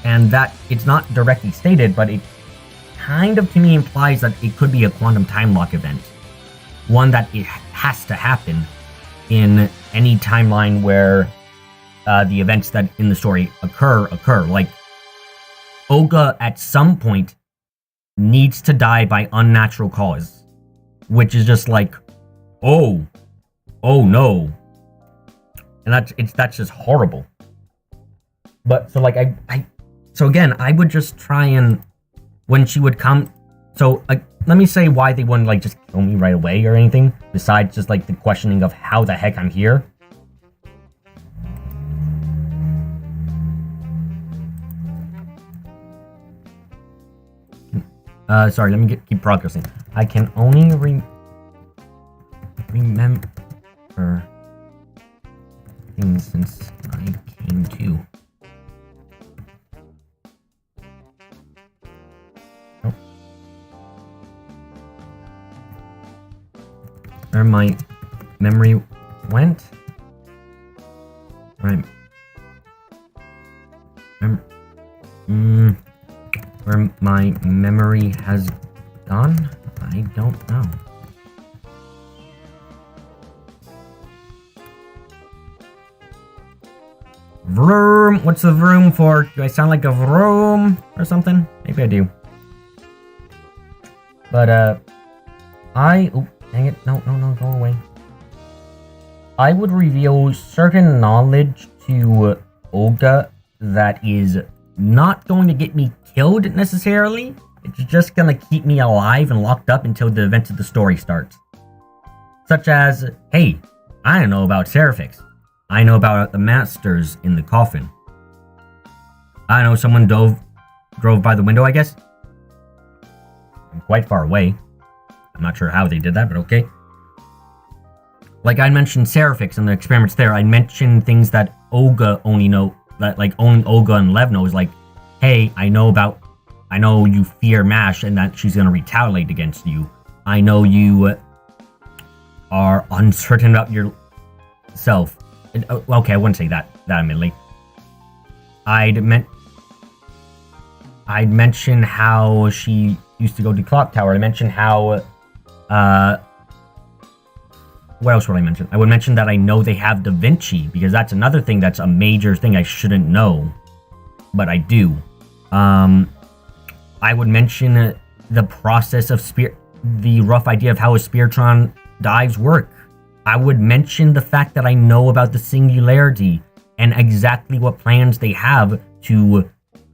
And that it's not directly stated, but it kind of to me implies that it could be a quantum time lock event. One that it has to happen in any timeline where the events that in the story occur. Like, Olga at some point needs to die by unnatural cause, which is just like, oh no, and that's just horrible. But so like so again, I would just try and when she would come. So let me say why they wouldn't like just kill me right away or anything besides just like the questioning of how the heck I'm here. Sorry, let me keep progressing. I can only remember things since I came to. Oh. Where my memory went? Right. Where my memory has gone? I don't know. Vroom! What's the vroom for? Do I sound like a vroom or something? Maybe I do. But, oh, dang it. No, go away. I would reveal certain knowledge to Olga that is not going to get me killed necessarily. It's just gonna keep me alive and locked up until the events of the story starts. Such as, hey, I know about Seraphix. I know about the masters in the coffin. I know someone drove by the window, I guess. I'm quite far away. I'm not sure how they did that, but okay. Like I mentioned Seraphix and the experiments there, I mentioned things that Olga only know, that like only Olga and Lev know, is like, hey, I know you fear Mash and that she's gonna retaliate against you. I know you are uncertain about yourself. Okay, I wouldn't say that admittedly. I'd mention how she used to go to Clock Tower. I mentioned how, what else would I mention? I would mention that I know they have Da Vinci, because that's another thing that's a major thing I shouldn't know, but I do. I would mention the process of the rough idea of how a Spiritron dives work. I would mention the fact that I know about the Singularity and exactly what plans they have to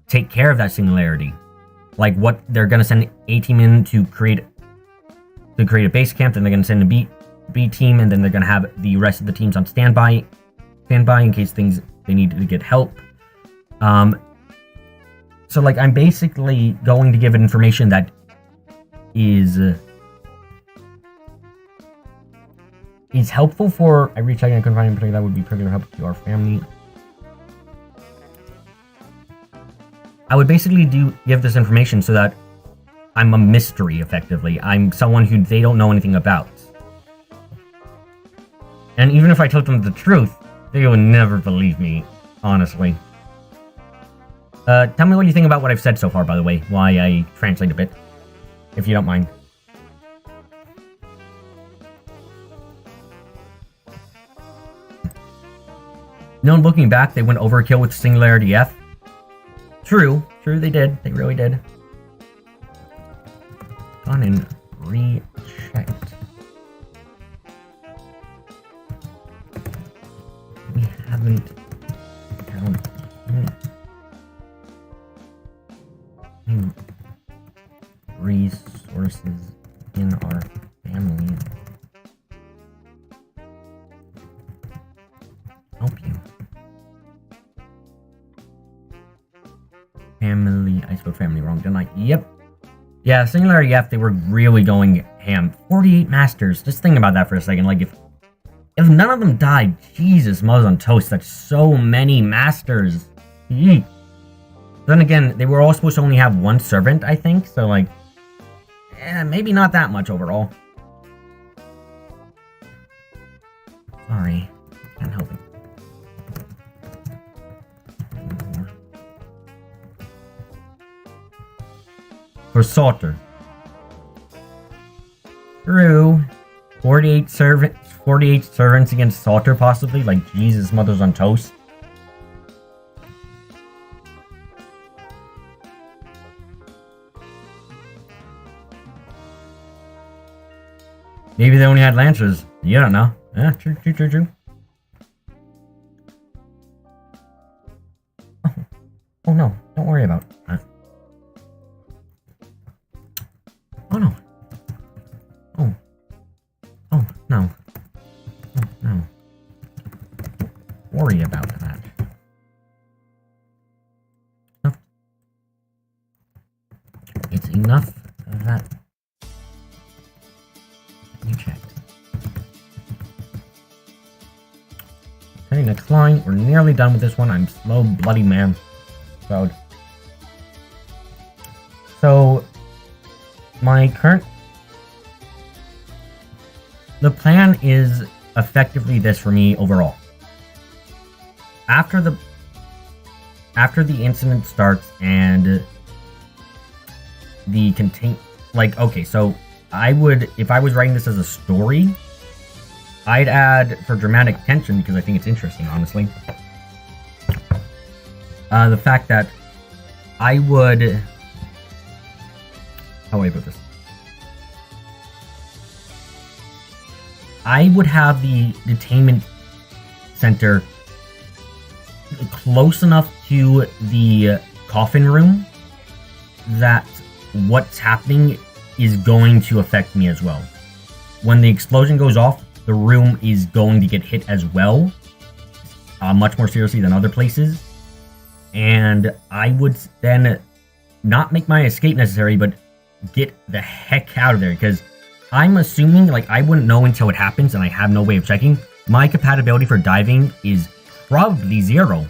take care of that Singularity. Like what they're gonna send A team in to create a base camp, then they're gonna send a B team, and then they're gonna have the rest of the teams on standby in case they need to get help. So like I'm basically going to give it information that is helpful for every check I couldn't find in particular that would be particular help to our family. I would basically give this information so that I'm a mystery, effectively. I'm someone who they don't know anything about. And even if I told them the truth, they would never believe me, honestly. Tell me what you think about what I've said so far, by the way, why I translate a bit, if you don't mind. No, looking back, they went overkill with Singularity F. True, they did. They really did. Gone and rechecked. We haven't found any resources in our family. Help you. Family. I spelled family wrong, didn't I? Yep. Yeah, Singularity F, they were really going ham. 48 Masters. Just think about that for a second. Like, if none of them died, Jesus, Mother's on Toast, that's so many Masters. Yeet. Then again, they were all supposed to only have one servant, I think, so, like, maybe not that much overall. Sorry. Can't help it. For Salter. True. 48 servants against Salter, possibly? Like, Jesus, Mother's on Toast. Maybe they only had Lancers. You don't know. Yeah, true. Oh no, don't worry about it. Oh no. Oh no. Oh, no. Worry about that. No. It's enough of that. You checked. Okay, next line. We're nearly done with this one. I'm slow, bloody man. Proud. So, my current... The plan is effectively this for me overall. After the incident starts and the okay, so I would, if I was writing this as a story, I'd add, for dramatic tension, because I think it's interesting, honestly, the fact that I would... How do I put this? I would have the detainment center close enough to the coffin room that what's happening is going to affect me as well. When the explosion goes off, the room is going to get hit as well, much more seriously than other places. And I would then not make my escape necessary, but get the heck out of there, because I'm assuming, like, I wouldn't know until it happens, and I have no way of checking. My compatibility for diving is probably 0,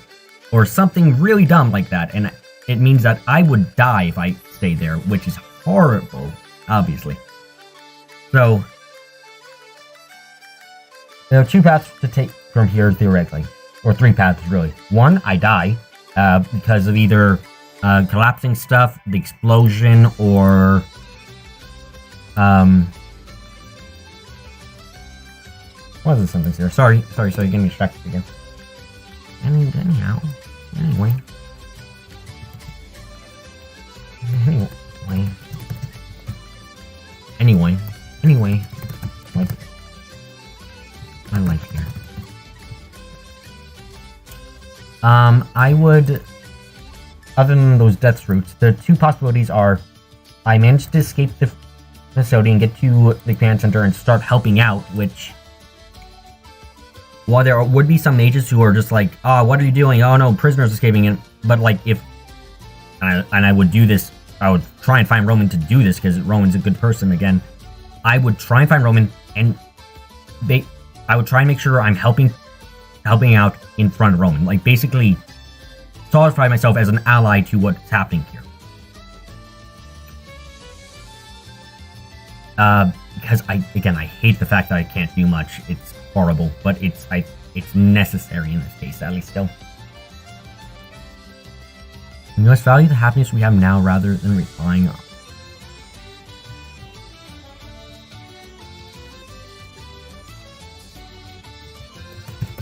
or something really dumb like that, and it means that I would die if I stayed there, which is horrible, obviously. So, there are 2 paths to take from here, theoretically, or 3 paths, really. 1, I die, because of either collapsing stuff, the explosion, or... What is this sentence here? Sorry, getting distracted again. Anyhow. Anyway. Like, my life here. I would, other than those death routes, the 2 possibilities are, I managed to escape the facility and get to the command center and start helping out, which... While there would be some mages who are just like, oh, what are you doing? Oh no, prisoners escaping. But like, and I would do this, I would try and find Roman to do this, because Roman's a good person again. I would try and find Roman, and I would try and make sure I'm helping out in front of Roman. Like, basically, solidify myself as an ally to what's happening here. Because I hate the fact that I can't do much. It's horrible, but it's necessary in this case, at least still. We must value the happiness we have now rather than relying on.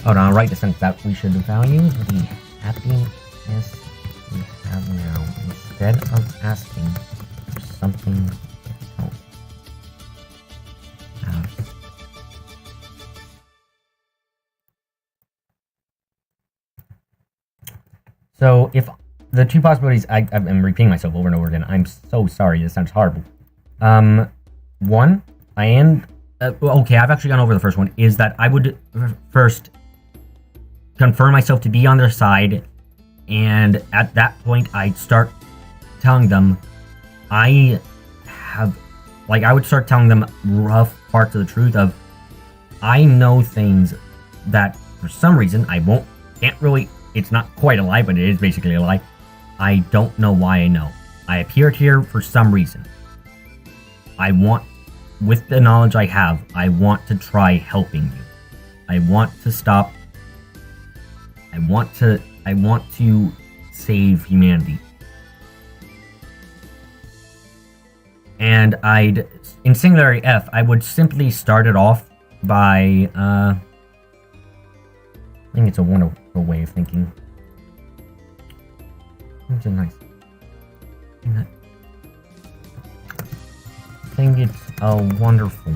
Hold on, I'll write the sentence that we should value the happiness we have now instead of asking for something we don't have. So, if the 2 possibilities, I'm repeating myself over and over again. I'm so sorry, this sounds horrible. 1, I am... okay, I've actually gone over the first one, is that I would first confirm myself to be on their side, and at that point, I'd start telling them, I have, like, I would start telling them rough parts of the truth of, I know things that for some reason can't really, it's not quite a lie, but it is basically a lie. I don't know why I know. I appeared here for some reason. With the knowledge I have, I want to try helping you. I want to stop. I want to save humanity. And in Singularity F, I would simply start it off by, I think it's a wonderful way of thinking. It's a nice. I think it's a wonderful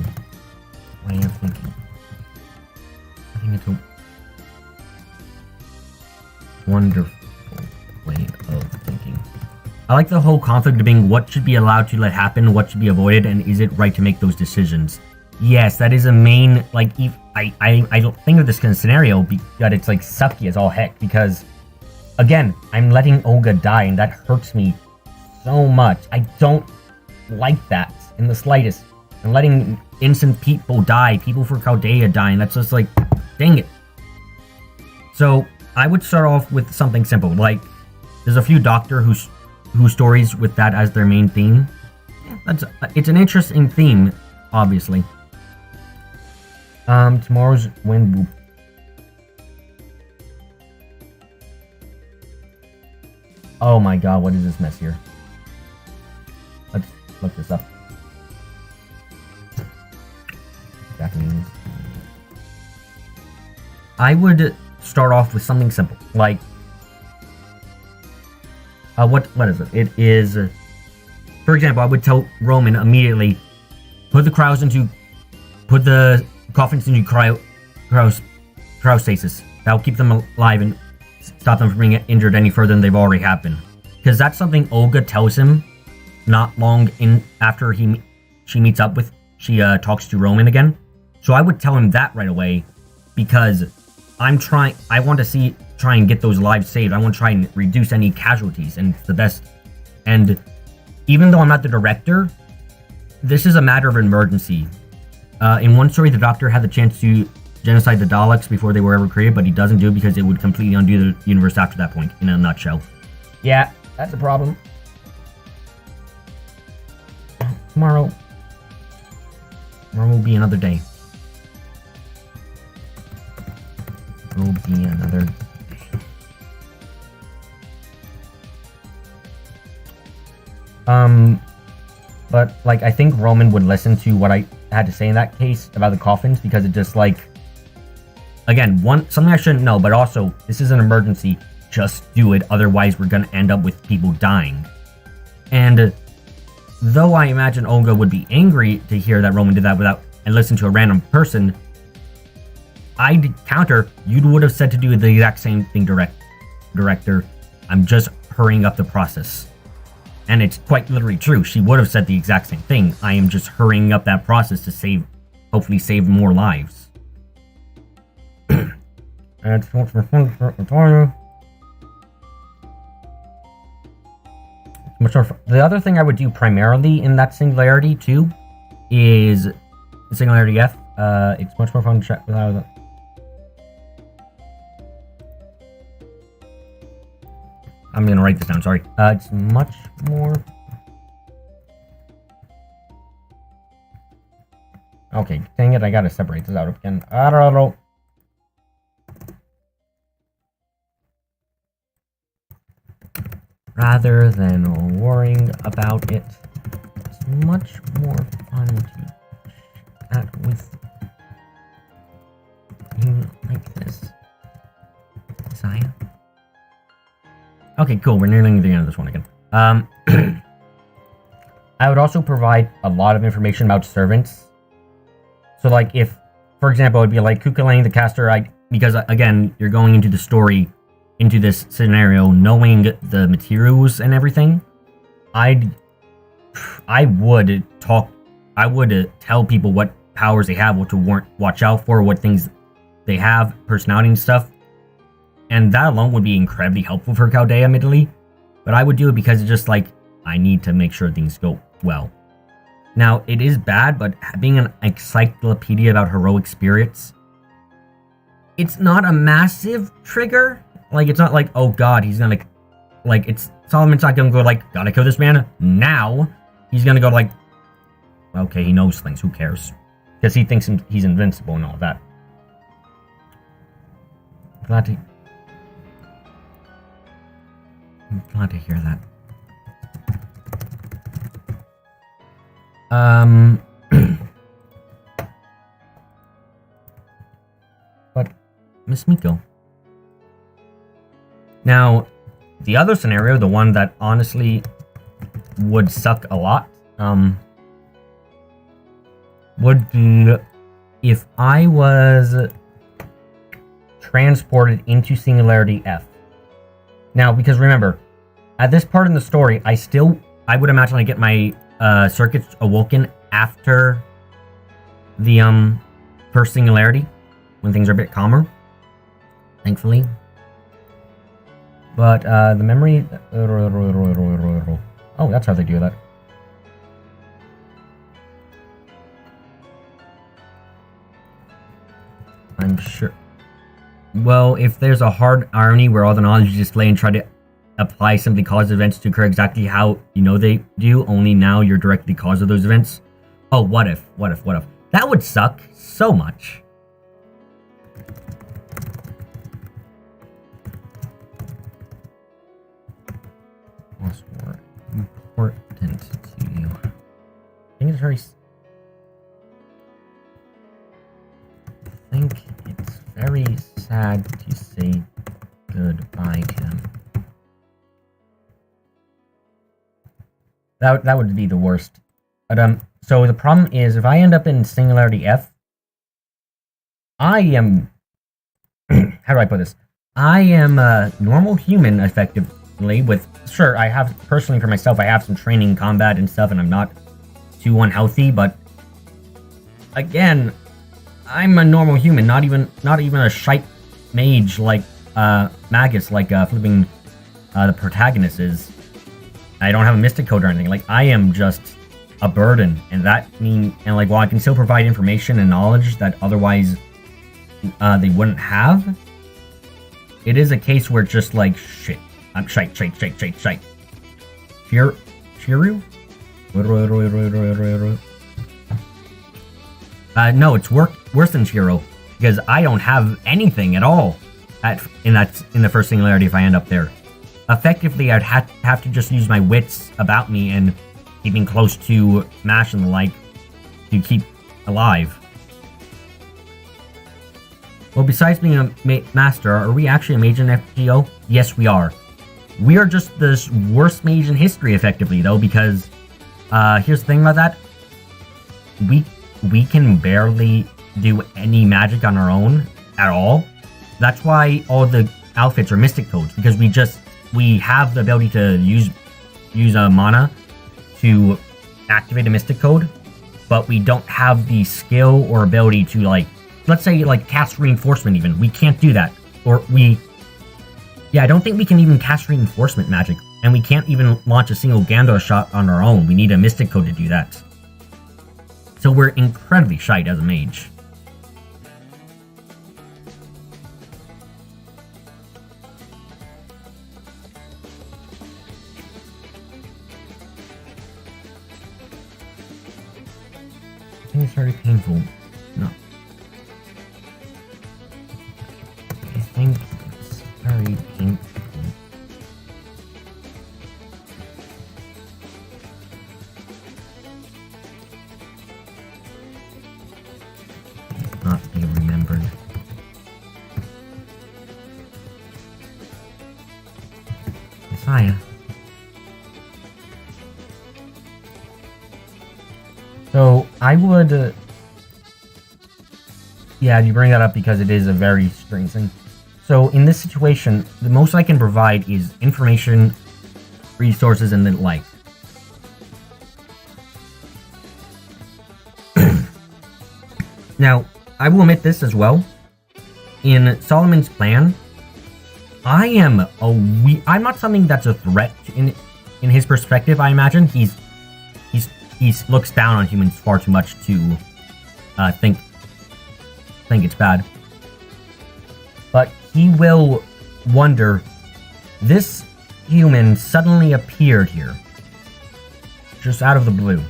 way of thinking. I think it's a wonderful way of thinking. I like the whole conflict of being what should be allowed to let happen, what should be avoided, and is it right to make those decisions? Yes, that is a main, like, I don't think of this kind of scenario, but it's, like, sucky as all heck, because, again, I'm letting Olga die, and that hurts me so much. I don't like that in the slightest. And letting innocent people die, people for Chaldea dying, that's just like, dang it. So, I would start off with something simple, like, there's a few Doctor Who stories with that as their main theme. Yeah, it's an interesting theme, obviously. Tomorrow's wind will... Oh my god, what is this mess here? Let's look this up. Japanese. I would start off with something simple, like... what is it? It is... for example, I would tell Roman immediately, put the coffins into cryostasis. That'll keep them alive and stop them from being injured any further than they've already happened. Because that's something Olga tells him not long after she talks to Roman again. So I would tell him that right away, because I want to try and get those lives saved. I want to try and reduce any casualties, and it's the best. And even though I'm not the director, this is a matter of emergency. In one story, the Doctor had the chance to genocide the Daleks before they were ever created, but he doesn't do it because it would completely undo the universe after that point, in a nutshell. Yeah, that's a problem. Tomorrow will be another day. Will be another day. But, like, I think Roman would listen to what I had to say in that case about the coffins, because it just, like, again, something I shouldn't know, but also, this is an emergency, just do it, otherwise we're gonna end up with people dying. And though I imagine Olga would be angry to hear that Roman did that and listen to a random person, I'd counter, you would have said to do the exact same thing, director. I'm just hurrying up the process. And it's quite literally true. She would have said the exact same thing. I am just hurrying up that process to hopefully save more lives. And the other thing I would do primarily in that Singularity too is Singularity F. It's much more fun to check without. I'm gonna write this down, sorry. It's much more... Okay, dang it, I gotta separate this out again. I don't know. Rather than worrying about it, it's much more fun to chat with you like this. Messiah? Okay, cool. We're nearing the end of this one again. I would also provide a lot of information about servants. So, like, if, for example, it would be like Kukulane the caster, because, again, you're going into the story, into this scenario, knowing the materials and everything, I would tell people what powers they have, what to watch out for, what things they have, personality and stuff. And that alone would be incredibly helpful for Chaldea, admittedly. But I would do it because it's just like, I need to make sure things go well. Now, it is bad, but being an encyclopedia about heroic spirits, it's not a massive trigger. Like, it's not like, oh god, he's gonna, like, it's, Solomon's not gonna go like, gotta kill this man now. He's gonna go like, okay, he knows things, who cares? Because he thinks he's invincible and all that. I'm glad to hear that. But, Miss Miko. Now, the other scenario, the one that honestly would suck a lot, would be if I was transported into Singularity F. Now, because remember, at this part in the story, I would imagine I get my circuits awoken after the first Singularity, when things are a bit calmer, thankfully. But the memory, oh, that's how they do that. I'm sure. Well, if there's a hard irony where all the knowledge is displayed and try to apply simply cause events to occur exactly how you know they do, only now you're directly cause of those events. Oh, what if? That would suck so much. What's more important to you? I think it's very... I think it's very sad to say goodbye to him. That would be the worst. But so the problem is, if I end up in Singularity F, I am... how do I put this? I am a normal human, effectively, with... Sure, I have, personally for myself, I have some training in combat and stuff, and I'm not too unhealthy, but... Again, I'm a normal human, not even a shite mage like Magus, like flipping the protagonist is. I don't have a mystic code or anything. Like, I am just a burden, and like, while I can still provide information and knowledge that otherwise they wouldn't have, it is a case where it's just like, shit. I'm shite. Shiryu? No, it's worse than Shiro, because I don't have anything at all in the first Singularity if I end up there. Effectively, I'd have to just use my wits about me and keeping close to MASH and the like to keep alive. Well, besides being a master, are we actually a mage in FGO? Yes, we are. We are just the worst mage in history, effectively, though, because here's the thing about that. We can barely do any magic on our own at all. That's why all the outfits are mystic codes, because we have the ability to use mana to activate a mystic code, but we don't have the skill or ability to, like, let's say, like, cast reinforcement even. We can't do that. I don't think we can even cast reinforcement magic, and we can't even launch a single Gandor shot on our own. We need a mystic code to do that. So we're incredibly shite as a mage. I think it's very painful. No. I think it's very painful. Not be remembered. Messiah. So, I would... yeah, you bring that up because it is a very strange thing. So, in this situation, the most I can provide is information, resources, and the like. Now, I will admit this as well. In Solomon's plan, I'm not something that's a threat in his perspective. I imagine he's he looks down on humans far too much to think it's bad. But he will wonder, this human suddenly appeared here, just out of the blue.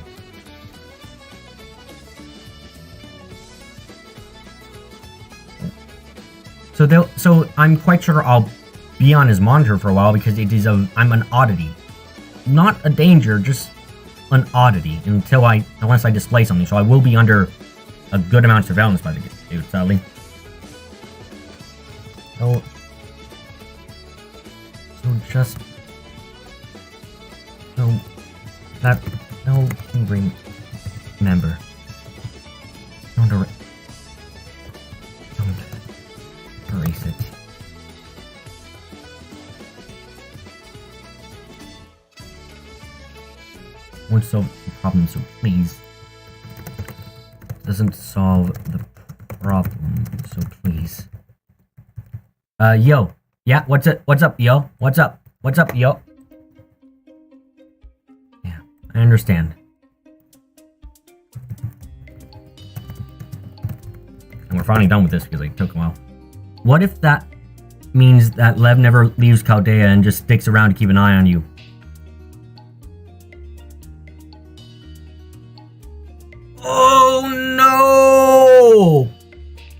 So I'm quite sure I'll be on his monitor for a while because I'm an oddity. Not a danger, just an oddity unless I display something. So I will be under a good amount of surveillance by the dude, sadly. So just remember. Don't erase it. Won't solve the problem, so please. Doesn't solve the problem, so please. Yo. Yeah, what's up, yo? What's up, yo? Yeah, I understand. And we're finally done with this because it took a while. What if that means that Lev never leaves Chaldea and just sticks around to keep an eye on you? Oh no!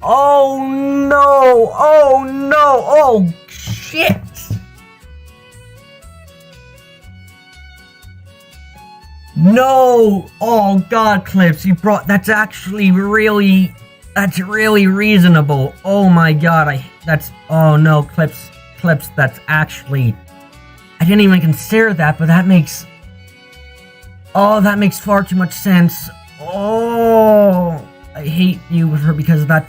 Oh no! Oh no! Oh shit! No! Oh god, Clips, that's really reasonable. Oh my god, oh no, Clips, that's actually, I didn't even consider that, but that makes far too much sense. Oh, I hate you with her because that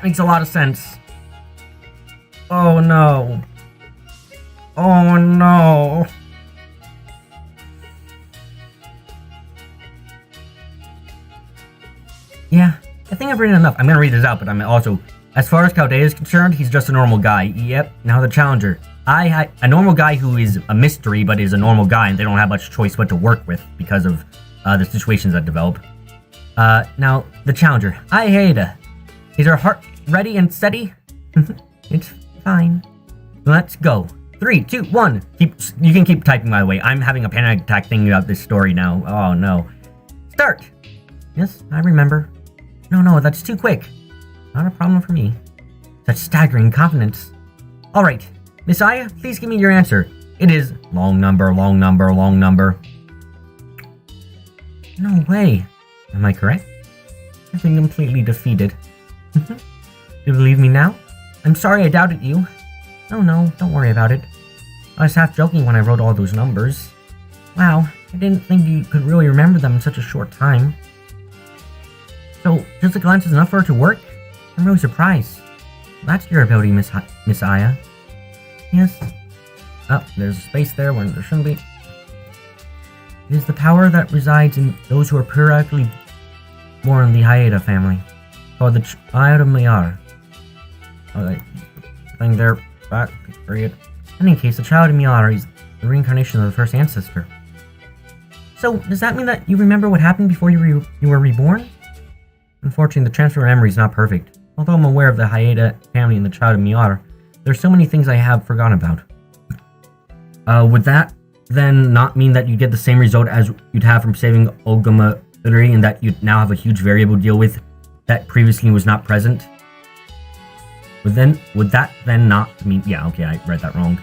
makes a lot of sense. Oh no. Oh no. Yeah, I think I've written enough. I'm gonna read this out, but I'm also, as far as Chaldea is concerned, he's just a normal guy. Yep, now the challenger. A normal guy who is a mystery, but is a normal guy, and they don't have much choice what to work with because of the situations that develop. Now, the challenger. I hate her. Is her heart ready and steady? It's fine. Let's go. 3, 2, 1. You can keep typing, by the way. I'm having a panic attack thinking about this story now. Oh, no. Start. Yes, I remember. No, that's too quick. Not a problem for me. Such staggering confidence. Alright, Miss Aya, please give me your answer. It is long number. No way. Am I correct? I've been completely defeated. Do you believe me now? I'm sorry I doubted you. No, don't worry about it. I was half joking when I wrote all those numbers. Wow, I didn't think you could really remember them in such a short time. So, just a glance is enough for it to work? I'm really surprised. That's your ability, Miss Aya. Yes. Oh, there's a space there when there shouldn't be. It is the power that resides in those who are periodically born in the Hayata family, called the Child of Mayar. Alright, thing there, back, period. In any case, the Child of Mayar is the reincarnation of the first ancestor. So, does that mean that you remember what happened before you were reborn? Unfortunately, the transfer of memory is not perfect. Although I'm aware of the Hayata family and the Child of Mayar, there's so many things I have forgotten about. Would that then not mean that you get the same result as you'd have from saving Ogama Uri, and that you'd now have a huge variable to deal with that previously was not present? Would that then not mean... Yeah, okay, I read that wrong.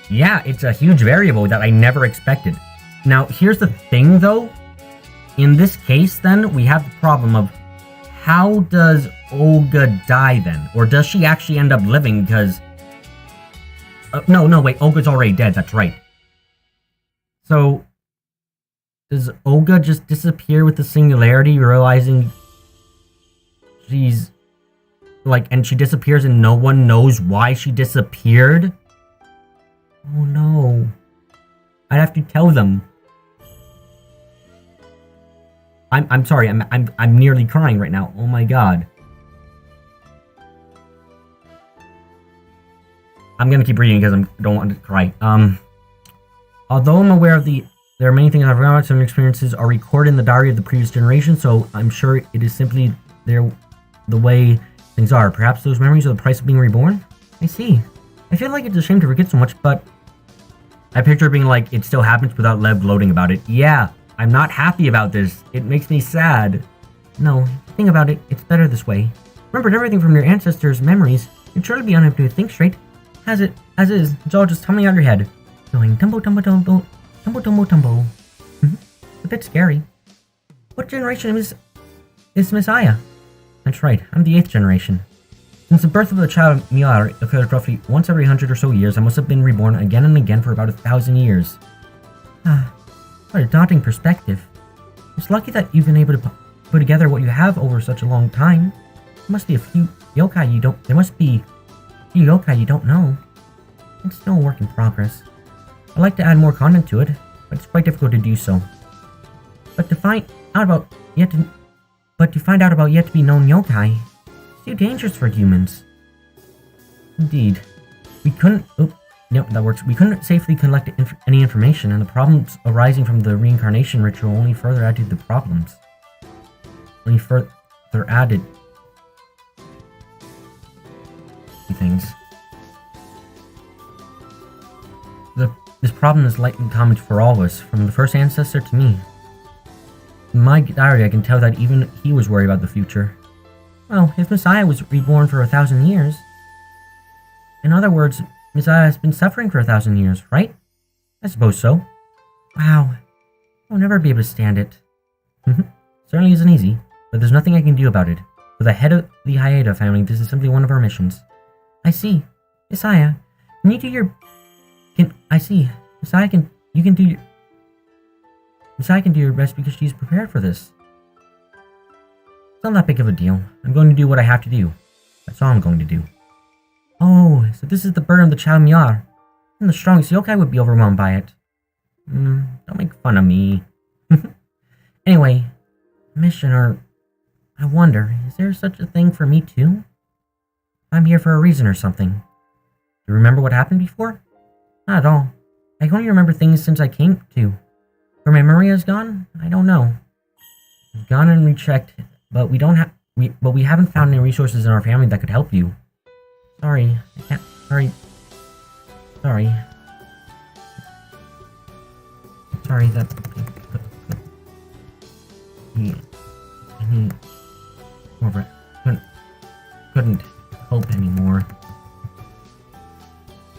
Yeah, it's a huge variable that I never expected. Now, here's the thing, though. In this case, then, we have the problem of how does Olga die, then? Or does she actually end up living because... no, wait, Olga's already dead, that's right. So, does Olga just disappear with the singularity, realizing she's... and she disappears and no one knows why she disappeared? Oh no. I'd have to tell them. I'm sorry, I'm nearly crying right now. Oh my god. I'm gonna keep reading because I don't want to cry. Although I'm aware of there are many things I've realized and experiences are recorded in the diary of the previous generation, so I'm sure it is simply the way things are. Perhaps those memories are the price of being reborn? I see. I feel like it's a shame to forget so much, but I picture it being like it still happens without Lev gloating about it. Yeah, I'm not happy about this. It makes me sad. No, think about it. It's better this way. Remembered everything from your ancestors' memories. You'd surely be unable to think straight. As is, it's all just tumbling out of your head. Going tumbo tumbo tumbo, tumbo tumbo tumbo. It's a bit scary. What generation is Messiah? That's right, I'm the 8th generation. Since the birth of the child Miar occurs roughly once every 100 or so years, I must have been reborn again and again for about 1,000 years. Ah, what a daunting perspective. It's lucky that you've been able to put together what you have over such a long time. There must be a few yokai you don't know. It's still a work in progress. I'd like to add more content to it, but it's quite difficult to do so. But to find out about yet to be known yokai, it's too dangerous for humans. Indeed. We couldn't safely collect any information, and the problems arising from the reincarnation ritual only further add to the problems. Only further added things. This problem is likely common for all of us, from the first ancestor to me. In my diary, I can tell that even he was worried about the future. Well, if Messiah was reborn for 1,000 years... In other words, Messiah has been suffering for 1,000 years, right? I suppose so. Wow. I'll never be able to stand it. Certainly isn't easy, but there's nothing I can do about it. For the head of the Hayata family, this is simply one of our missions. I see. Messiah, can you do your... Messiah can do your best because she's prepared for this. It's not that big of a deal. I'm going to do what I have to do. That's all I'm going to do. Oh, so this is the burden of the child Miar. And the strongest yokai would be overwhelmed by it. Don't make fun of me. Anyway, Missioner, I wonder, is there such a thing for me too? I'm here for a reason or something. Do you remember what happened before? Not at all. I can only remember things since I came to. Where my memory has gone? I don't know. We've gone and rechecked, but we haven't found any resources in our family that could help you. Sorry, I can't. Sorry, that. Couldn't hope anymore.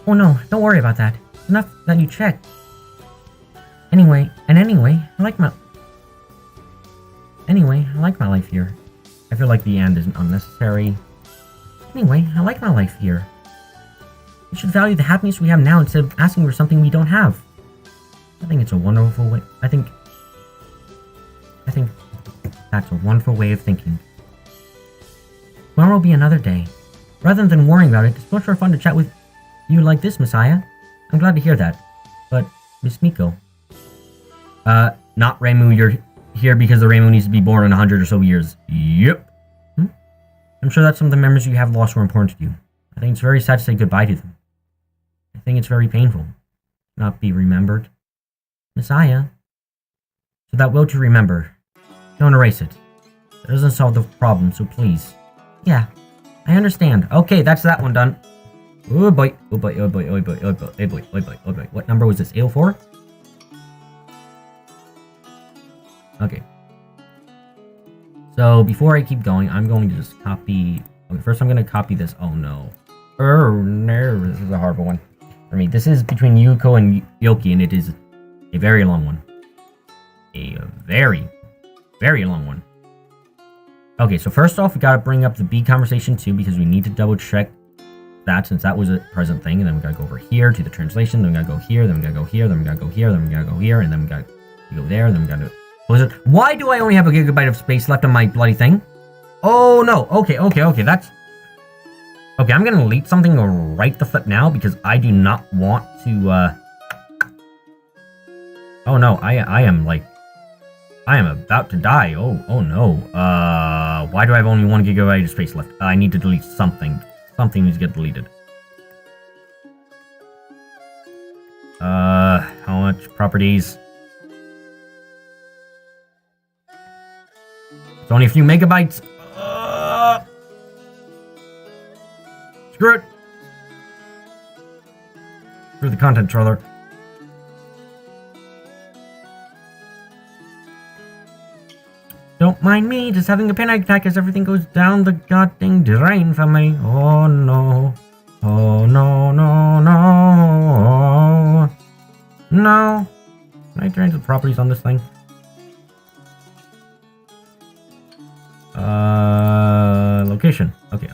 Oh no, don't worry about that. Enough that you checked. Anyway, I like my life here. I feel like the end isn't unnecessary. Anyway, I like my life here. We should value the happiness we have now instead of asking for something we don't have. I think it's a wonderful way. I think that's a wonderful way of thinking. Tomorrow will be another day. Rather than worrying about it, it's much more fun to chat with you like this, Messiah. I'm glad to hear that. But, Miss Miko. Not Reimu, you're here because the Reimu needs to be born in 100 or so years. Yep. I'm sure that some of the memories you have lost were important to you. I think it's very sad to say goodbye to them. I think it's very painful. Not be remembered. Messiah. So that will to remember. Don't erase it. That doesn't solve the problem, so please. Yeah, I understand. Okay, that's that one done. Oh boy, oh boy, oh boy, oh boy, oh boy, oh boy, oh boy, oh boy. What number was this? 804? Okay. So before I keep going, I'm going to just copy. Okay, first I'm going to copy this. Oh no. No, this is a horrible one for me. This is between Yuko and Yoki, and it is a very long one. A very, very long one. Okay, so first off, we gotta bring up the B conversation too, because we need to double check that since that was a present thing, and then we gotta go over here to the translation, then we gotta go here, then we gotta go here, then we gotta go here, then we gotta go here, and then we gotta go there, then we gotta... Why do I only have a gigabyte of space left on my bloody thing? Oh no, okay, that's... Okay, I'm gonna delete something right the flip now, because I do not want to, Oh no, I am like... I am about to die. Oh no. Why do I have only 1 gigabyte of space left? I need to delete something. Something needs to get deleted. How much properties. It's only a few megabytes. Screw it. Screw the content controller. Don't mind me, just having a panic attack as everything goes down the goddamn drain for me. Oh no. Oh no, no, no. No. Can I change the properties on this thing? Location. Okay.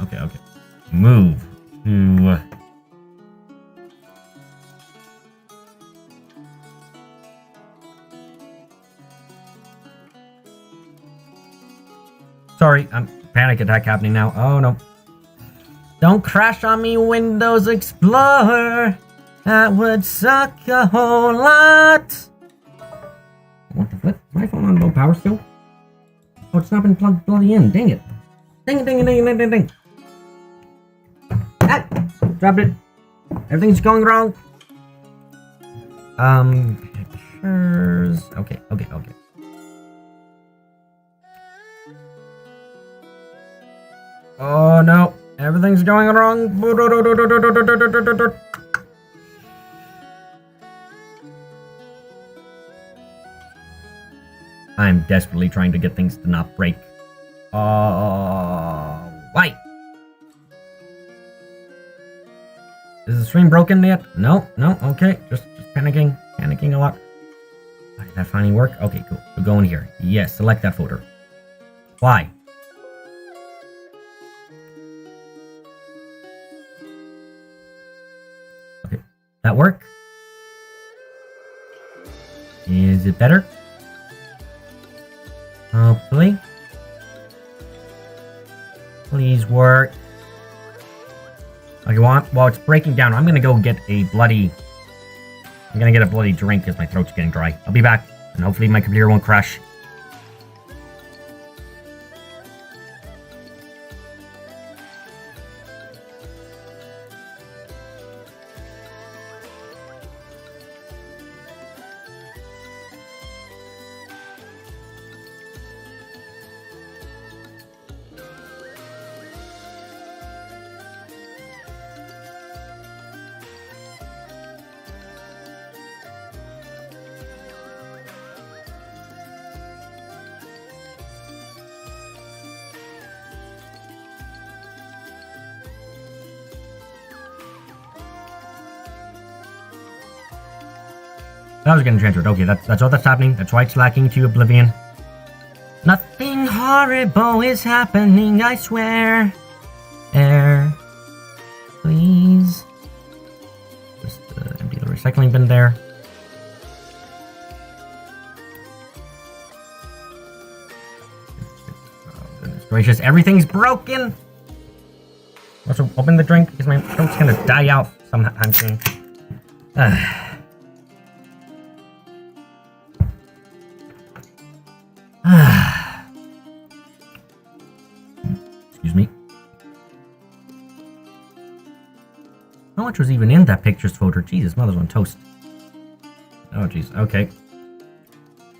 Move to... Sorry, panic attack happening now. Oh no. Don't crash on me, Windows Explorer. That would suck a whole lot. What the flip? Is my phone on low power still? Oh, it's not been plugged bloody in. Dang it. Dang. Ah! Dropped it. Everything's going wrong. Pictures. Okay. Oh no, everything's going wrong. I'm desperately trying to get things to not break. Why? Is the stream broken yet? No, okay. Just panicking a lot. Did that finally work? Okay, cool. We'll go in here. Yes, select that folder. Why? Okay, that work? Is it better? Hopefully. Please work. Okay, while it's breaking down, I'm gonna go get a bloody drink because my throat's getting dry. I'll be back, and hopefully my computer won't crash. That was getting transferred. Okay, that's all that's happening. That's why it's lacking to oblivion. Nothing horrible is happening, I swear. Air. Please. Just empty the recycling bin there. Oh, goodness gracious. Everything's broken. Also, open the drink because my throat's gonna die out sometime soon. Excuse me. How much was even in that pictures folder? Jesus, mother's on toast. Oh, jeez. Okay.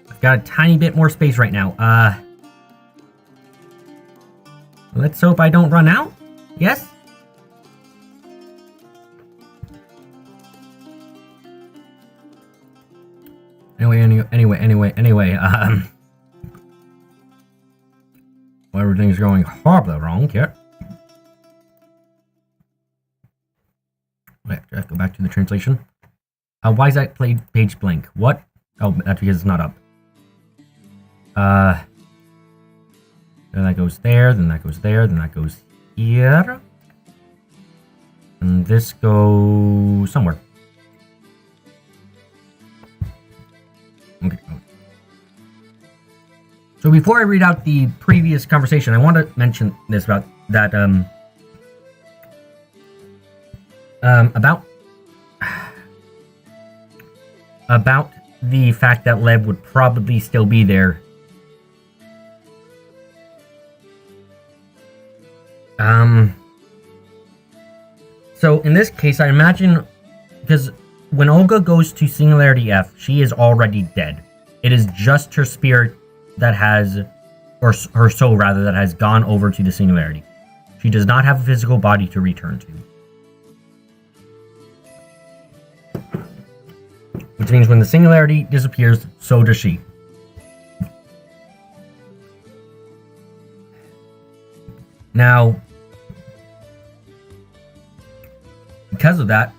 I've got a tiny bit more space right now. Let's hope I don't run out. Yes? Anyway, well, everything's going horribly wrong here. Wait, I have to go back to the translation. Why is that page blank? What? Oh, that's because it's not up. Then that goes there, then that goes there, then that goes here. And this goes somewhere. Okay. So before I read out the previous conversation, I want to mention this about that, about the fact that Lev would probably still be there. So in this case, I imagine, because when Olga goes to Singularity F, she is already dead. It is just her spirit that has, or her soul rather, that has gone over to the Singularity. She does not have a physical body to return to. Which means when the Singularity disappears, so does she. Now, because of that,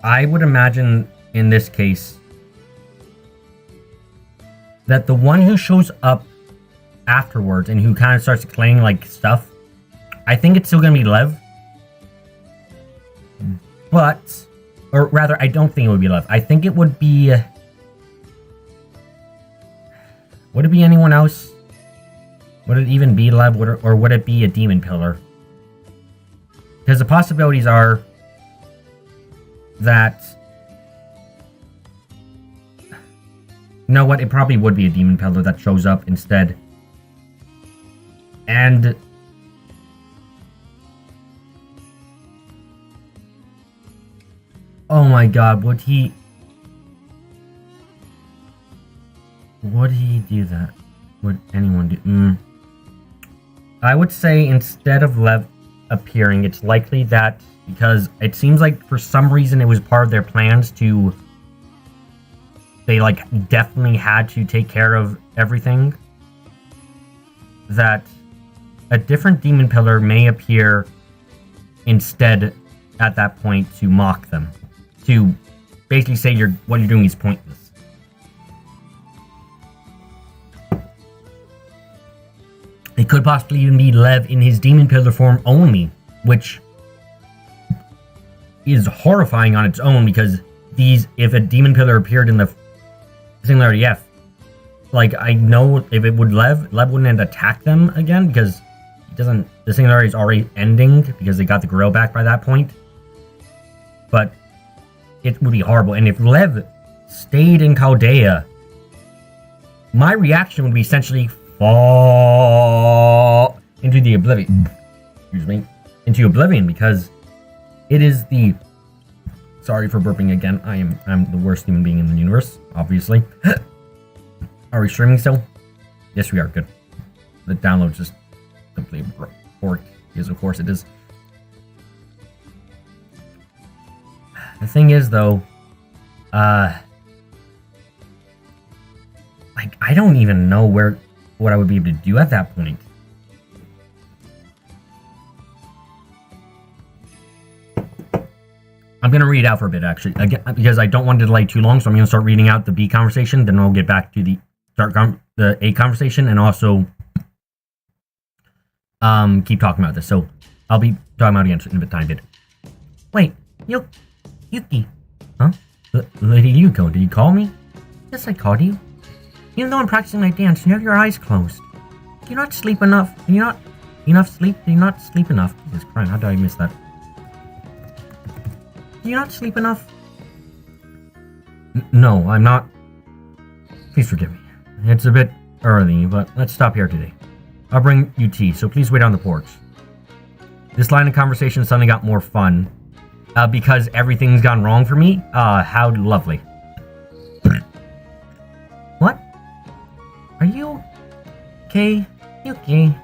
I would imagine in this case that the one who shows up afterwards and who kind of starts claiming like stuff, I think it's still going to be Lev. But, or rather, I don't think it would be Lev. I think it would be... Would it be anyone else? Would it even be Lev, or would it be a demon pillar? Because the possibilities are that... You know what? It probably would be a demon pillar that shows up instead. And... Oh my god, would he... Would he do that? Would anyone do... I would say instead of Lev appearing, it's likely that... Because it seems like for some reason it was part of their plans to... They, like, definitely had to take care of everything. That a different demon pillar may appear instead at that point to mock them. To basically say what you're doing is pointless. It could possibly even be Lev in his demon pillar form only, which is horrifying on its own because if a demon pillar appeared in the Singularity F, like, I know if it would Lev wouldn't attack them again because the Singularity is already ending because they got the grill back by that point. But it would be horrible. And if Lev stayed in Chaldea, my reaction would be essentially fall into the oblivion. Excuse me. Into oblivion because it is the... Sorry for burping again. I'm the worst human being in the universe, obviously. Are we streaming still? Yes, we are. Good. The download just simply worked. Because of course it is. The thing is, though, like, I don't even know what I would be able to do at that point. I'm going to read out for a bit, actually, again, because I don't want to delay too long, so I'm going to start reading out the B conversation, then I'll get back to the A conversation, and also keep talking about this. So, I'll be talking about it in a tiny bit. Wait, Yuki. Huh? Lady Yuko, did you call me? Yes, I called you. Even though I'm practicing my dance, you have your eyes closed. Do you not sleep enough? Do you not sleep? Do you not sleep enough? Jesus Christ, how did I miss that? Do you not sleep enough? No, I'm not. Please forgive me. It's a bit early, but let's stop here today. I'll bring you tea, so please wait on the porch. This line of conversation suddenly got more fun. Because everything's gone wrong for me. How lovely. What? Are you okay, Yuki?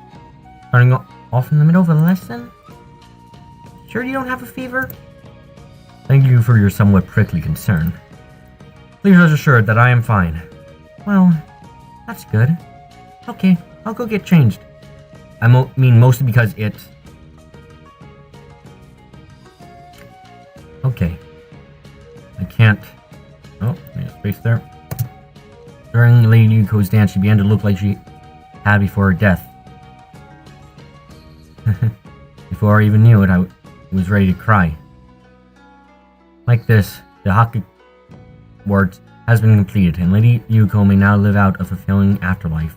Starting off in the middle of a lesson? Sure you don't have a fever? Thank you for your somewhat prickly concern. Please rest assured that I am fine. Well, that's good. Okay, I'll go get changed. I mean mostly because it... Okay. I can't... Oh, there's space there. During Lady Yuko's dance, she began to look like she had before her death. Before I even knew it, I was ready to cry. Like this, the Haka words has been completed, and Lady Yuko may now live out a fulfilling afterlife.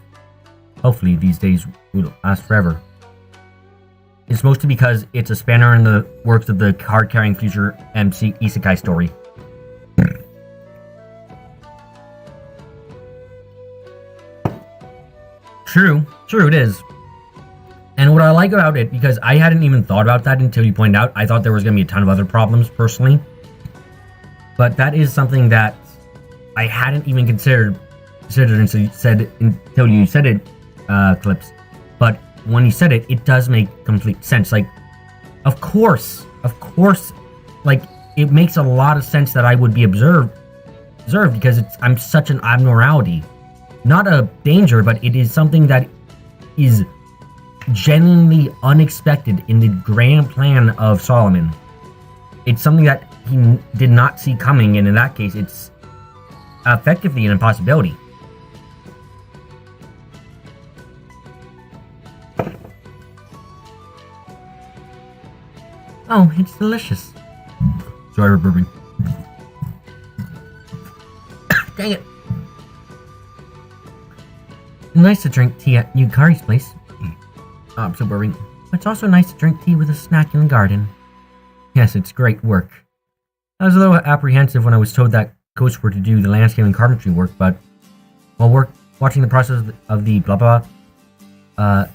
Hopefully, these days will last forever. It's mostly because it's a spanner in the works of the card-carrying future MC Isekai story. True it is. And what I like about it, because I hadn't even thought about that until you pointed out. I thought there was going to be a ton of other problems, personally. But that is something that I hadn't even considered until you said it, Clips. But when you said it, it does make complete sense. Like, of course, like, it makes a lot of sense that I would be observed because I'm such an abnormality. Not a danger, but it is something that is genuinely unexpected in the grand plan of Solomon. It's something that he did not see coming, and in that case, it's effectively an impossibility. Oh, it's delicious. Sorry for burping. Dang it. Nice to drink tea at Yukari's place. Oh, I'm so burping. It's also nice to drink tea with a snack in the garden. Yes, it's great work. I was a little apprehensive when I was told that ghosts were to do the landscape and carpentry work, but while watching the process of the blah blah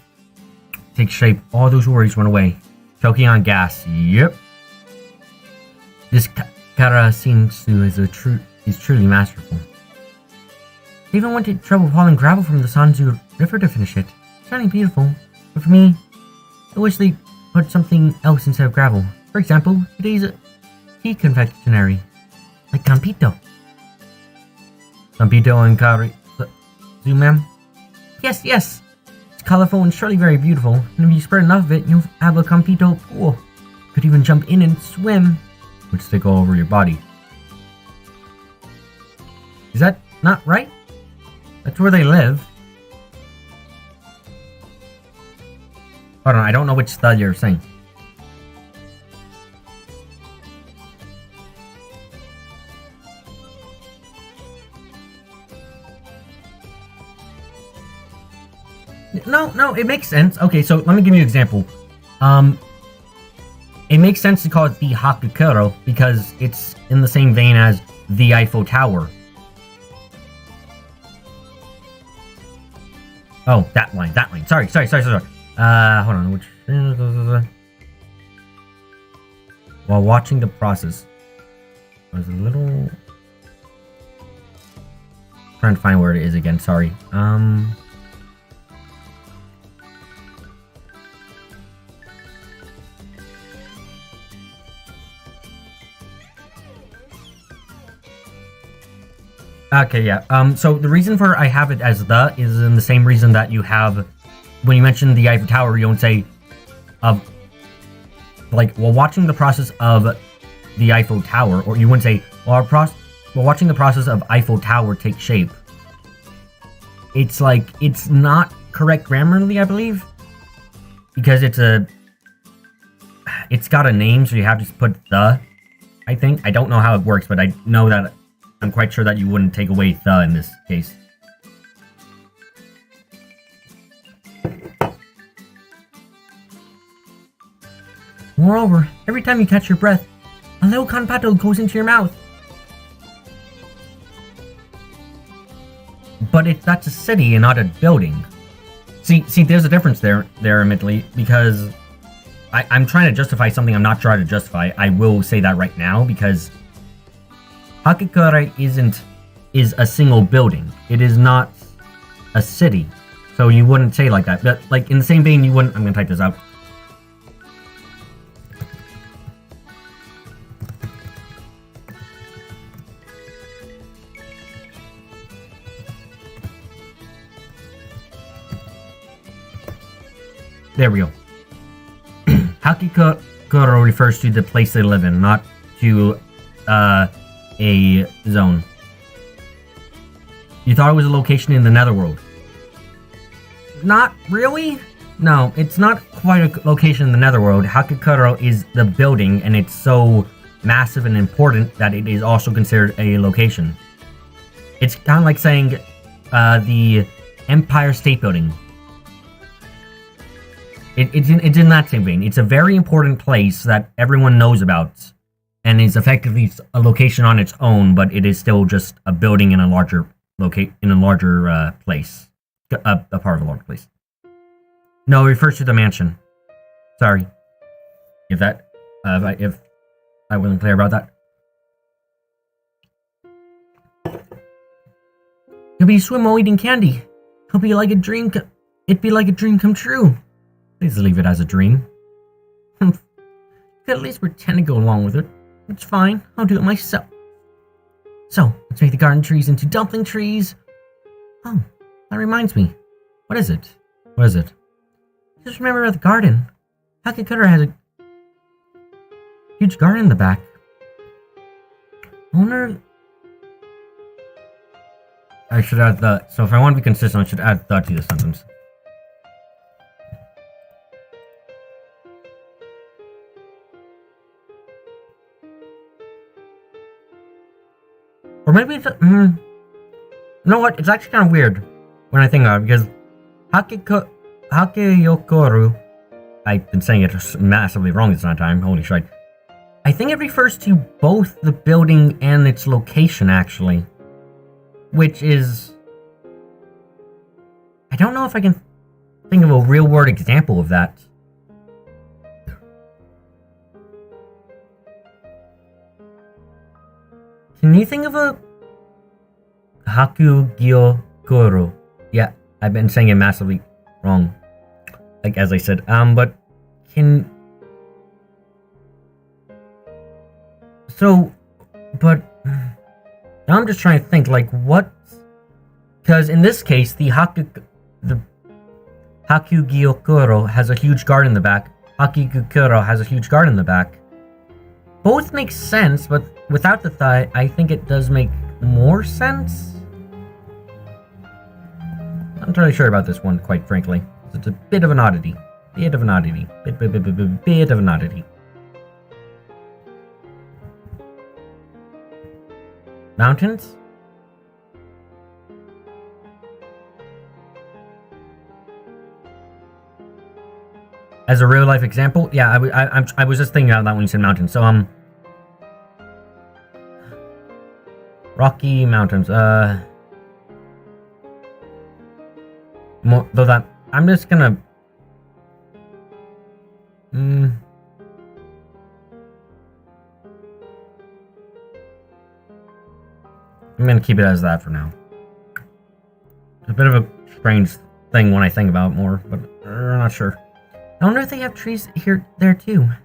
take shape, all those worries went away. Choking on gas. Yep. This Kara seems to is truly masterful. They even went to trouble hauling gravel from the Sanzu River to finish it. It's certainly beautiful, but for me, I wish they put something else instead of gravel. For example, today's tea confectionery, like Campito. Campito and Kari... Zumam? Yes, yes! It's colorful and surely very beautiful, and if you spread enough of it, you'll have a Campito pool. You could even jump in and swim, which stick all over your body. Is that not right? That's where they live. Hold on, I don't know which stud you're saying. No, it makes sense. Okay, so let me give you an example. It makes sense to call it the Hakukuro because it's in the same vein as the Eiffel Tower. Oh, that line. Sorry. Hold on, which... While watching the process, I was a little... trying to find where it is again, sorry. Okay, yeah. So the reason for I have it as the is in the same reason that you have when you mention the Eiffel Tower, you don't say like while watching the process of the Eiffel Tower, or you wouldn't say while watching the process of Eiffel Tower take shape. It's like it's not correct grammarly, I believe, because it's got a name, so you have to put the. I think I don't know how it works, but I know that. I'm quite sure that you wouldn't take away the in this case. Moreover, every time you catch your breath, a little kanpato goes into your mouth. But that's a city and not a building. See, there's a difference there, admittedly, because I'm trying to justify something I'm not trying to justify. I will say that right now, because Hakukura is a single building. It is not a city. So you wouldn't say like that. But like in the same vein, you wouldn't. I'm gonna type this out. There we go. Hakukura refers to the place they live in, not to a zone. You thought it was a location in the Netherworld. Not really? No, it's not quite a location in the Netherworld. Hakukuro is the building, and it's so massive and important that it is also considered a location. It's kind of like saying the Empire State Building. It's in that same vein. It's a very important place that everyone knows about. And is effectively a location on its own, but it is still just a building in a larger place, a part of a larger place. No, it refers to the mansion. Sorry. If I wasn't clear about that. You'll be swim while eating candy. It'd be like a dream come true. Please leave it as a dream. You could at least pretend to go along with it. It's fine. I'll do it myself. So, let's make the garden trees into dumpling trees. Oh, that reminds me. What is it? Just remember at the garden. Hakakura has a huge garden in the back. I wonder... I should add the... So if I want to be consistent, I should add the to the sentence. Or maybe it's... you know what? It's actually kind of weird when I think about it, because Hakeyokoru... I've been saying it massively wrong this time. Holy shit. I think it refers to both the building and its location, actually. Which is... I don't know if I can think of a real-world example of that. Can you think of a... Hakugyokoro? Yeah, I've been saying it massively wrong. Like, as I said. But... Can... So... But... Now I'm just trying to think, like, what... Because in this case, the Hakugyokoro has a huge garden in the back. Hakigukuro has a huge garden in the back. Both make sense, but without the thigh, I think it does make more sense. I'm not entirely sure about this one, quite frankly. It's a bit of an oddity. Bit of an oddity. Bit of an oddity. Mountains? As a real life example, yeah, I was just thinking about that when you said mountains. So Rocky Mountains. More though that I'm just gonna. I'm gonna keep it as that for now. It's a bit of a strange thing when I think about it more, but I'm not sure. I wonder if they have trees there too. I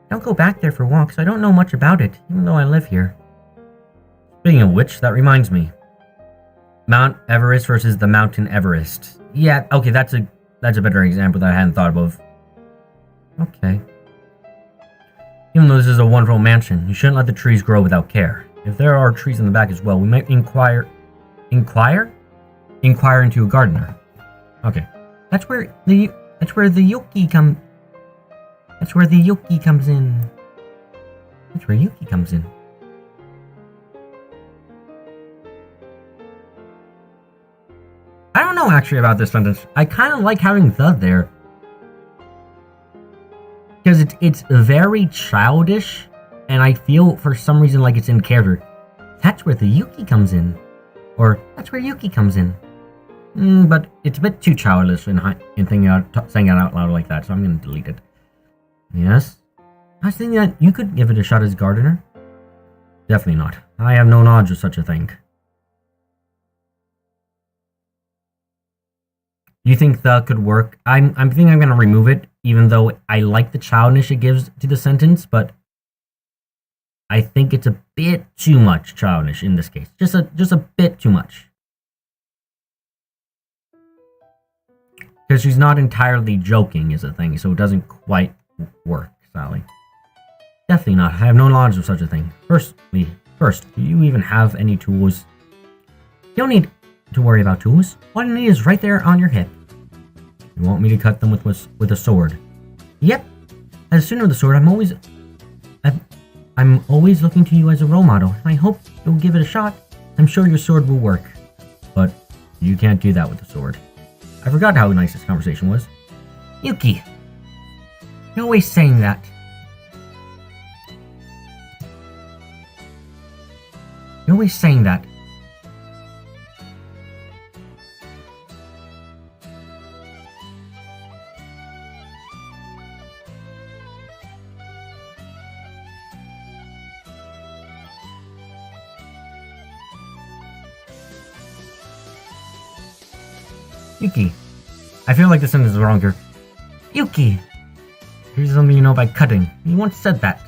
don't go back there for walks, so I don't know much about it, even though I live here. Speaking of which, that reminds me. Mount Everest versus the Mountain Everest. Yeah, okay, that's a better example that I hadn't thought of. Okay. Even though this is a wonderful mansion, you shouldn't let the trees grow without care. If there are trees in the back as well, we might inquire into a gardener. Okay. That's where the Yuki comes in. That's where Yuki comes in. I don't know actually about this sentence. I kind of like having the there. Because it's very childish, and I feel for some reason like it's in character. That's where the Yuki comes in. Or, that's where Yuki comes in. But it's a bit too childish in saying it out loud like that, so I'm going to delete it. Yes? I was thinking that you could give it a shot as gardener. Definitely not. I have no knowledge of such a thing. You think that could work? I'm thinking I'm going to remove it, even though I like the childishness it gives to the sentence, but I think it's a bit too much childish in this case. Just a bit too much. Because she's not entirely joking is a thing, so it doesn't quite work, Sally. Definitely not. I have no knowledge of such a thing. First, do you even have any tools? You don't need to worry about tools. All you need is right there on your hip. You want me to cut them with a sword? Yep. As a student of the sword, I'm always looking to you as a role model. I hope you'll give it a shot. I'm sure your sword will work. But you can't do that with a sword. I forgot how nice this conversation was. Yuki, you're always saying that. You're always saying that. Yuki. I feel like the sentence is wrong here. Yuki. Here's something you know by cutting. You once said that.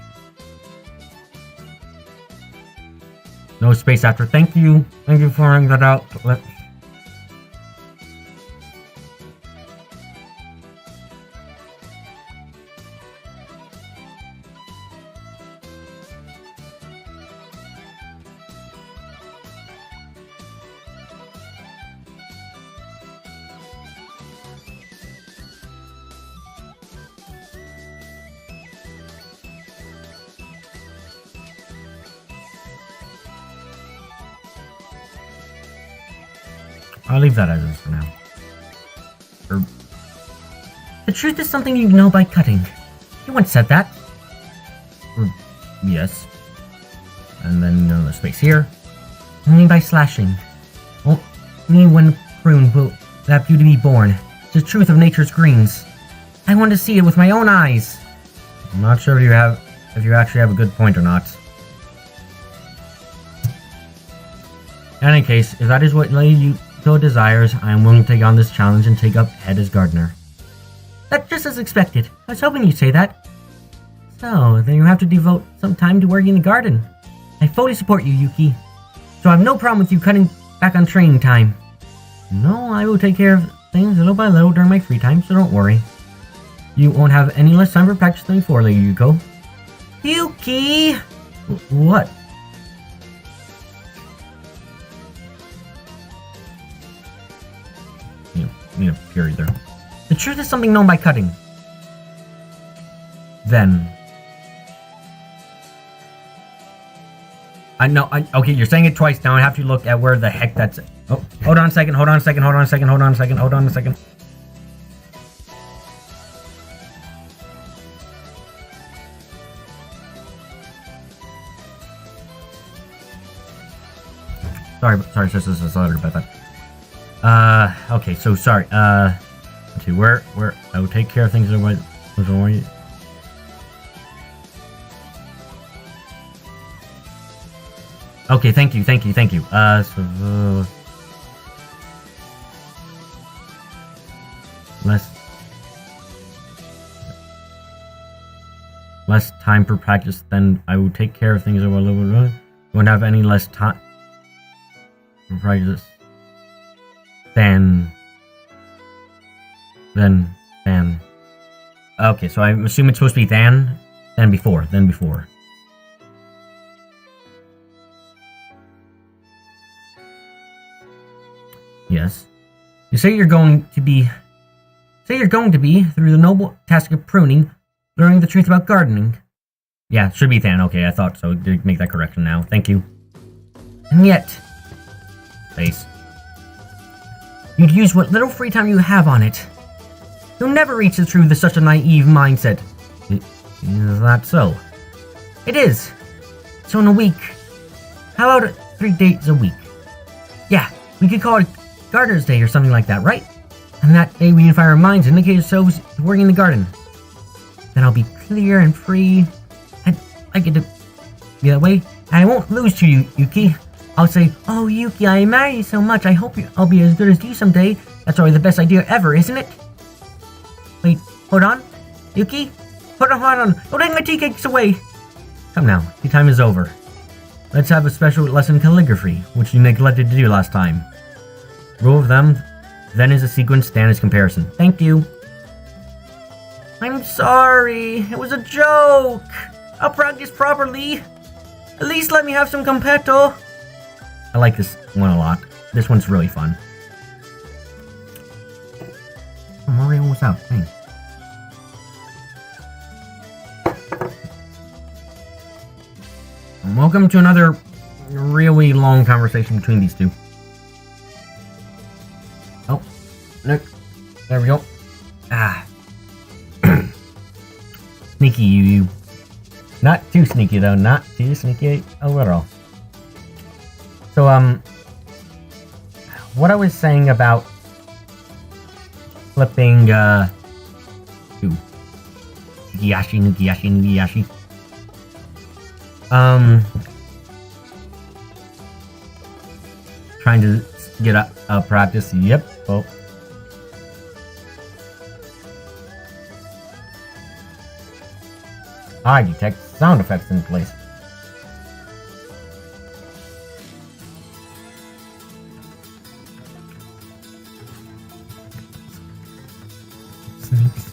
No space after. Thank you. Thank you for figuring that out. I'll leave that as is for now. The truth is something you know by cutting. You once said that. Yes. And then the space here. Only by slashing. Only when pruned will that beauty be born. It's the truth of nature's greens. I want to see it with my own eyes. I'm not sure if you actually have a good point or not. In any case, if that is what Lady Yuko desires, I am willing to take on this challenge and take up head as gardener. That's just as expected. I was hoping you'd say that. So, then you have to devote some time to working in the garden. I fully support you, Yuki. So I have no problem with you cutting back on training time. No, I will take care of things little by little during my free time, so don't worry. You won't have any less time for practice than before, Lady Yuko. Yuki! What? Need a period there. The truth is something known by cutting. Then. I know, okay, you're saying it twice now. I have to look at where the heck that's... Oh, hold on a second. Sorry, sister, sorry about that. Okay, so sorry, let's see, where, I will take care of things otherwise, okay, thank you, so, less time for practice, then I will take care of things otherwise, won't have any less time for practice. Then. Okay, so I'm assuming it's supposed to be then before. Yes. You say you're going to be through the noble task of pruning, learning the truth about gardening. Yeah, should be then. Okay, I thought so. Did make that correction now. Thank you. And yet, space. You'd use what little free time you have on it. You'll never reach the truth with such a naive mindset. Is that so? It is. So in a week, how about 3 days a week? Yeah, we could call it Gardener's Day or something like that, right? And that day we unify our minds and dedicate ourselves to working in the garden. Then I'll be clear and free. I get to be that way. And I won't lose to you, Yuki. I'll say, oh, Yuki, I admire you so much. I hope I'll be as good as you someday. That's always the best idea ever, isn't it? Wait, hold on. Yuki? Hold on. Don't take my tea cakes away. Come now, tea time is over. Let's have a special lesson in calligraphy, which you neglected to do last time. Rule of them, then is a sequence, then is comparison. Thank you. I'm sorry. It was a joke. I'll practice properly. At least let me have some competto. I like this one a lot. This one's really fun. Oh, Mario was out. Thanks. And welcome to another really long conversation between these two. Oh, look. There we go. Ah. Sneaky, you. Not too sneaky, though. Not too sneaky overall. So, what I was saying about flipping, Nukiyashi. Trying to get a practice. Yep. Oh, I detect sound effects in place. Snakes.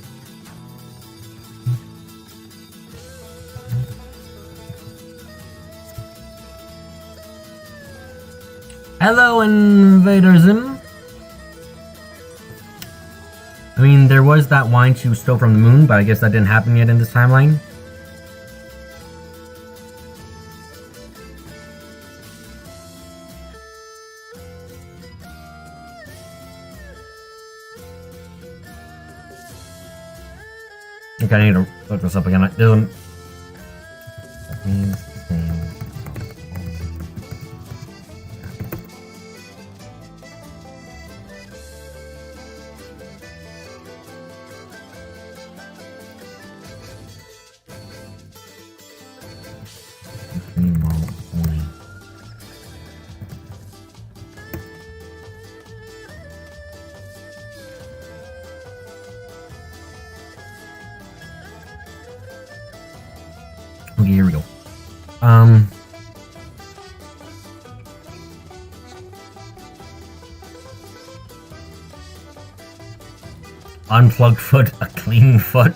Hello, Invadersm. I mean, there was that wine she stole from the moon, but I guess that didn't happen yet in this timeline. Okay, I need to look this up again. That means the same. Okay, here we go. Unplugged foot, a clean foot.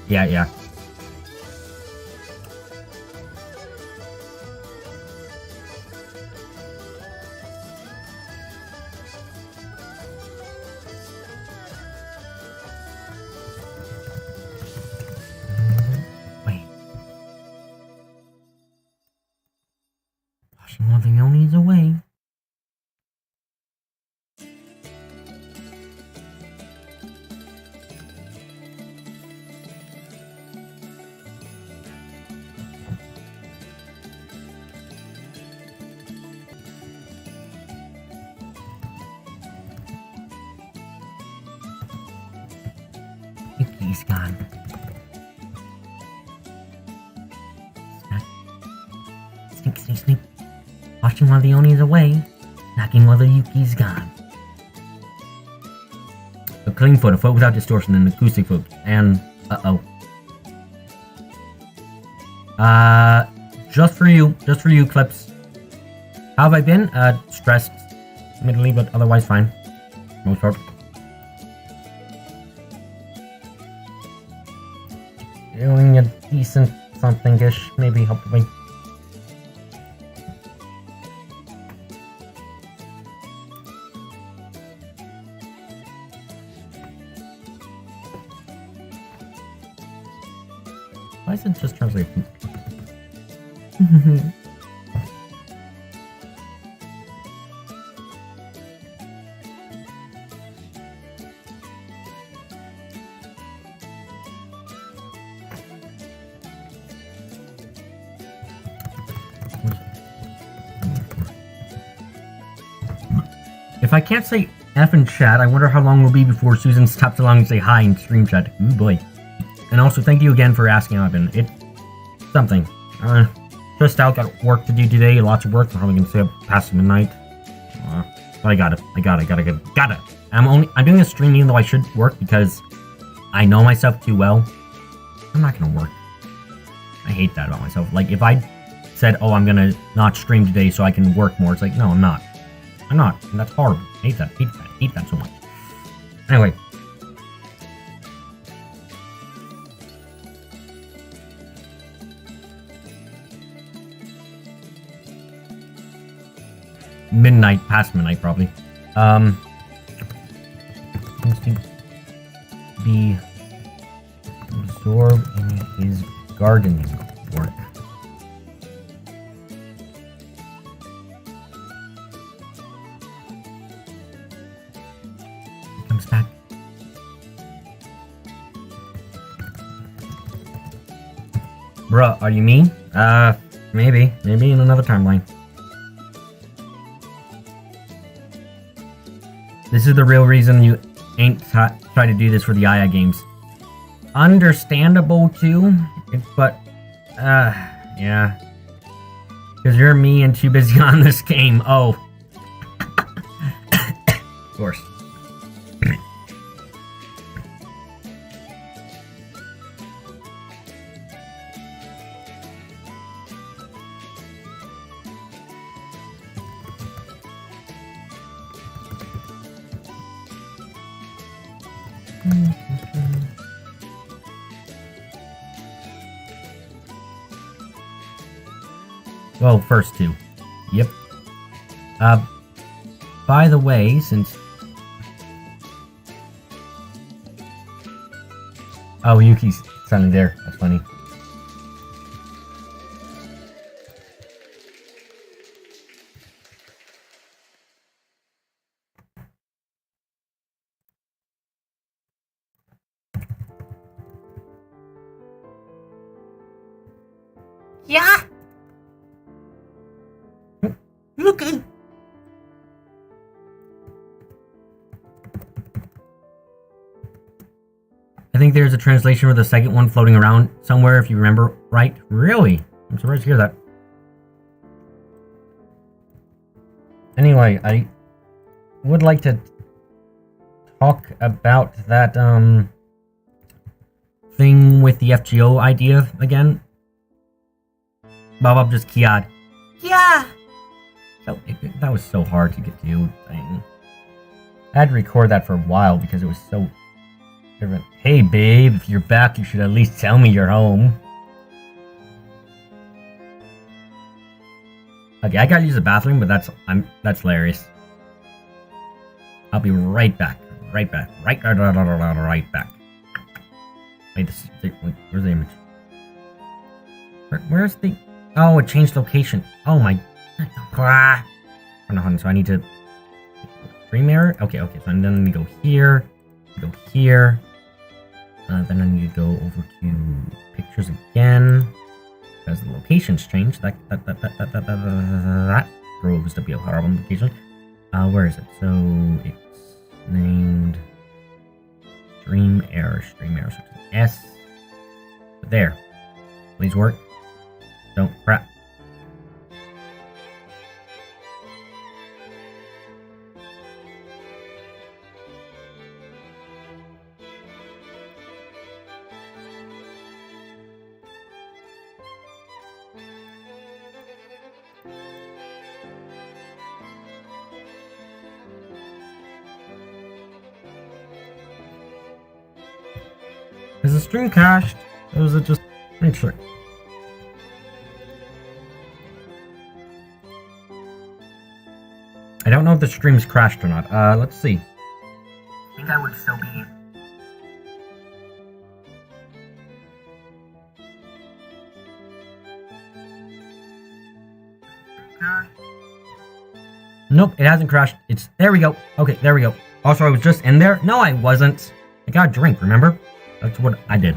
Yeah. Well, the Yoni's away. Yuki's gone. Sneak. Watching while the Oni's away, snacking while the Yuki's gone. A clean foot, a foot without distortion, an acoustic foot, and just for you, Clips. How have I been? Stressed, admittedly, but otherwise fine. Most part. Doing a decent something-ish, maybe, hopefully. Why is it just translate? If I can't say F in chat, I wonder how long it will be before Susan stops allowing me to say hi in stream chat. Ooh boy. And also, thank you again for asking how I've been. It's something. Just out, got work to do today, lots of work. I'm probably gonna stay up past midnight. But I gotta. I'm doing a stream even though I should work because I know myself too well. I'm not gonna work. I hate that about myself. Like, if I said, oh, I'm gonna not stream today so I can work more, it's like, no, I'm not. And that's horrible. I hate that so much. Anyway. Past midnight, probably. Seems to be absorbed in his gardening work. He comes back. Bruh, are you mean? Maybe in another timeline. This is the real reason you ain't try to do this for the Aya games. Understandable too, but yeah. Because you're me and too busy on this game. Oh. Of course. Well, first two. Yep. By the way, since... Oh, Yuki's standing there. That's funny. Yeah. Yuki. I think there's a translation for the second one floating around somewhere, if you remember right. Really? I'm surprised to hear that. Anyway, I would like to talk about that, thing with the FGO idea again. Bob just kiad. Yeah. That was so hard to get to. I had to record that for a while because it was so different. Hey babe, if you're back, you should at least tell me you're home. Okay, I gotta use the bathroom, but that's hilarious. I'll be right back. Right back. Right back. Wait, where's the image? Where's the... Oh, it changed location. Oh my... So I need to... Stream error? Okay, so then I need to go here. Go here. Then I need to go over to pictures again. Because the location's changed. That proves to be a horrible location. Where is it? So it's named Stream Error. So it's an S. There. Please work. Don't crap. Is the stream crashed? Or was it just... Make sure. I don't know if the stream's crashed or not. Let's see. I think I would still be... Nope, it hasn't crashed. It's... There we go. Okay, there we go. Also, I was just in there. No, I wasn't. I got a drink, remember? That's what I did.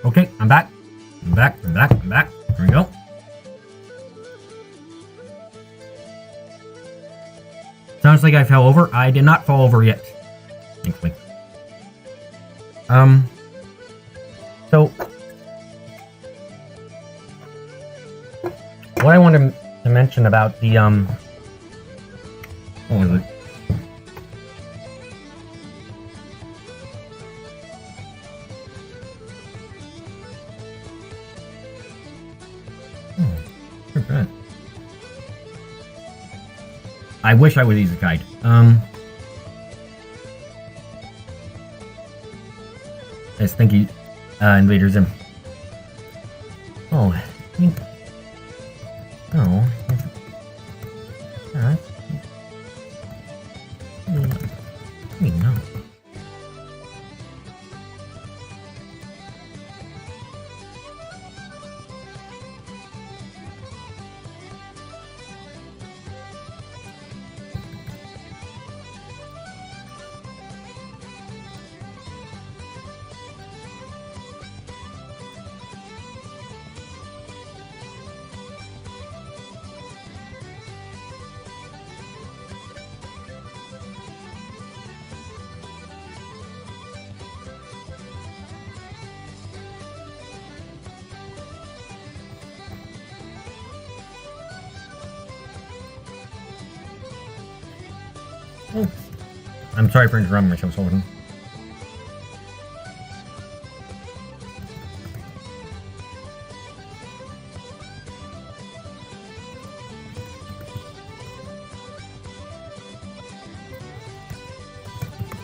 Okay, I'm back. I'm back. Here we go. Sounds like I fell over. I did not fall over yet. Thankfully. So, what I wanted to mention about the, what was it? Oh, I wish I would use a guide. Yes, thank you, Invader Zim. Oh, no. No. Oops. I'm sorry for interrupting myself, Sullivan.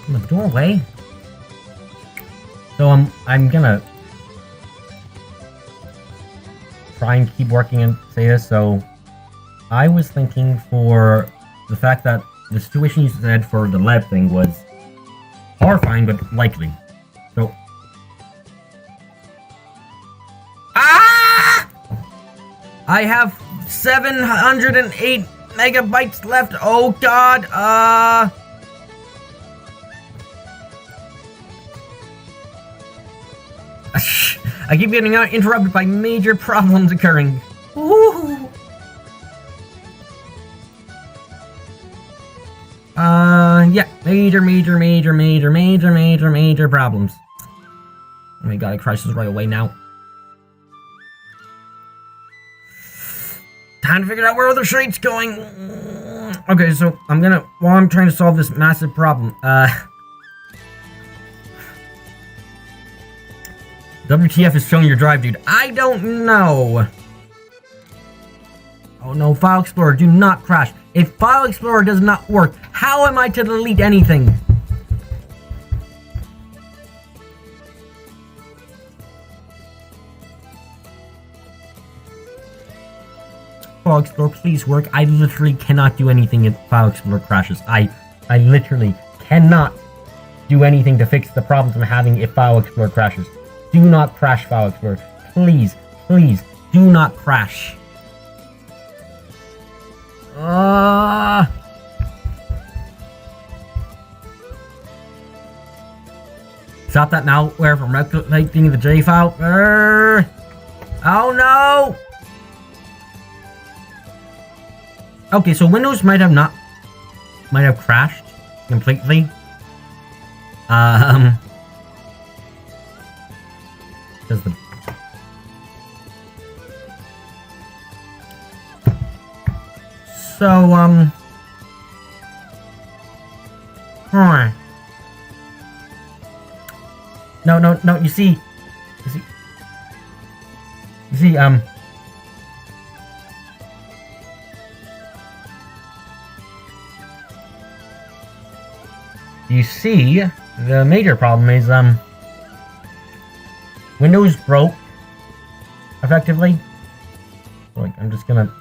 In the doorway? So, I'm gonna try and keep working and say this, so I was thinking for the fact that the situation you said for the lab thing was horrifying, but likely. So... Ah! I have 708 megabytes left. Oh god, I keep getting interrupted by major problems occurring. Woo! Yeah, major problems. Oh my god, a crisis right away now. Time to figure out where the shade's going. Okay, so while I'm trying to solve this massive problem, WTF is showing your drive, dude. I don't know. Oh no, File Explorer, do not crash. If File Explorer does not work, how am I to delete anything? File Explorer, please work. I literally cannot do anything if File Explorer crashes. I literally cannot do anything to fix the problems I'm having if File Explorer crashes. Do not crash, File Explorer. Please, please, do not crash. Stop that malware from replicating the J file. Oh no! Okay, so Windows might have crashed completely. Because the No, you see, the major problem is, Windows broke, effectively. Like, I'm just gonna...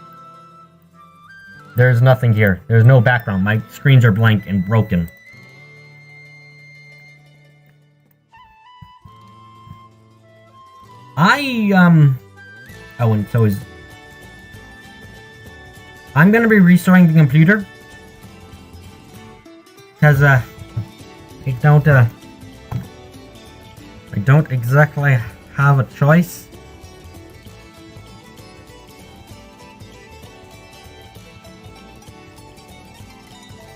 There's nothing here. There's no background. My screens are blank and broken. Oh, and so is... I'm gonna be restoring the computer. Because, I don't exactly have a choice.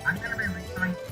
I'm gonna be resigning